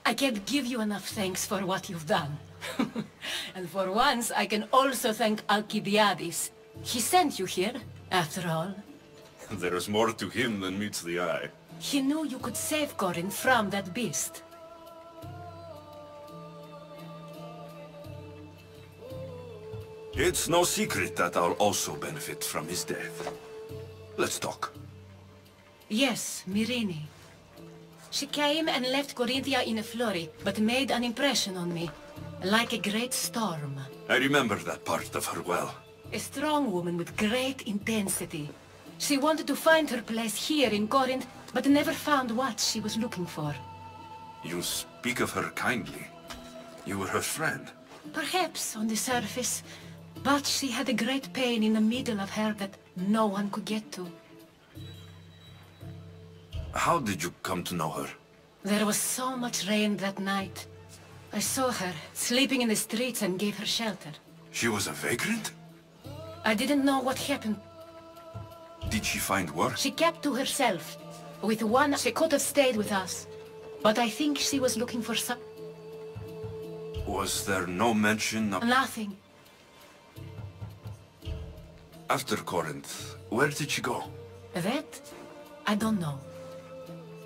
I can't give you enough thanks for what you've done. And for once, I can also thank Alcibiades. He sent you here, after all. There is more to him than meets the eye. He knew you could save Corinth from that beast. It's no secret that I'll also benefit from his death. Let's talk. Yes, Myrine. She came and left Corinthia in a flurry, but made an impression on me. Like a great storm. I remember that part of her well. A strong woman with great intensity. She wanted to find her place here in Corinth, but never found what she was looking for. You speak of her kindly. You were her friend. Perhaps on the surface, but she had a great pain in the middle of her that no one could get to. How did you come to know her? There was so much rain that night. I saw her, sleeping in the streets, and gave her shelter. She was a vagrant? I didn't know what happened. Did she find work? She kept to herself. With one, she could have stayed with us. But I think she was looking for some... Was there no mention of... Nothing. After Corinth, where did she go? That? I don't know.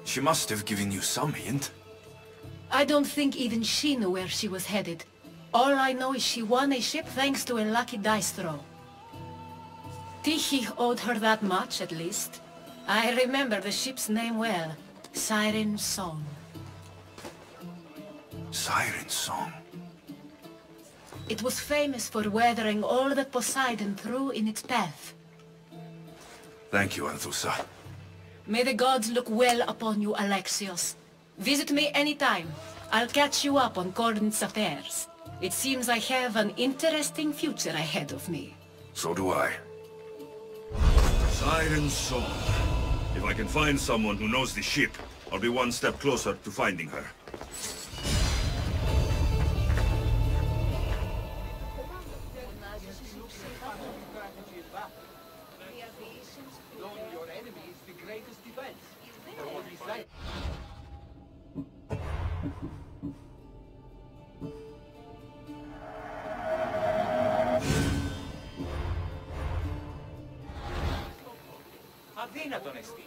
She must have given you some hint. I don't think even she knew where she was headed. All I know is she won a ship thanks to a lucky dice throw. Tyche owed her that much, at least. I remember the ship's name well. Siren Song. Siren Song? It was famous for weathering all that Poseidon threw in its path. Thank you, Anthusa. May the gods look well upon you, Alexios. Visit me anytime. I'll catch you up on Corinth's affairs. It seems I have an interesting future ahead of me. So do I. Siren Song. If I can find someone who knows the ship, I'll be one step closer to finding her. Αδύνατον εστί.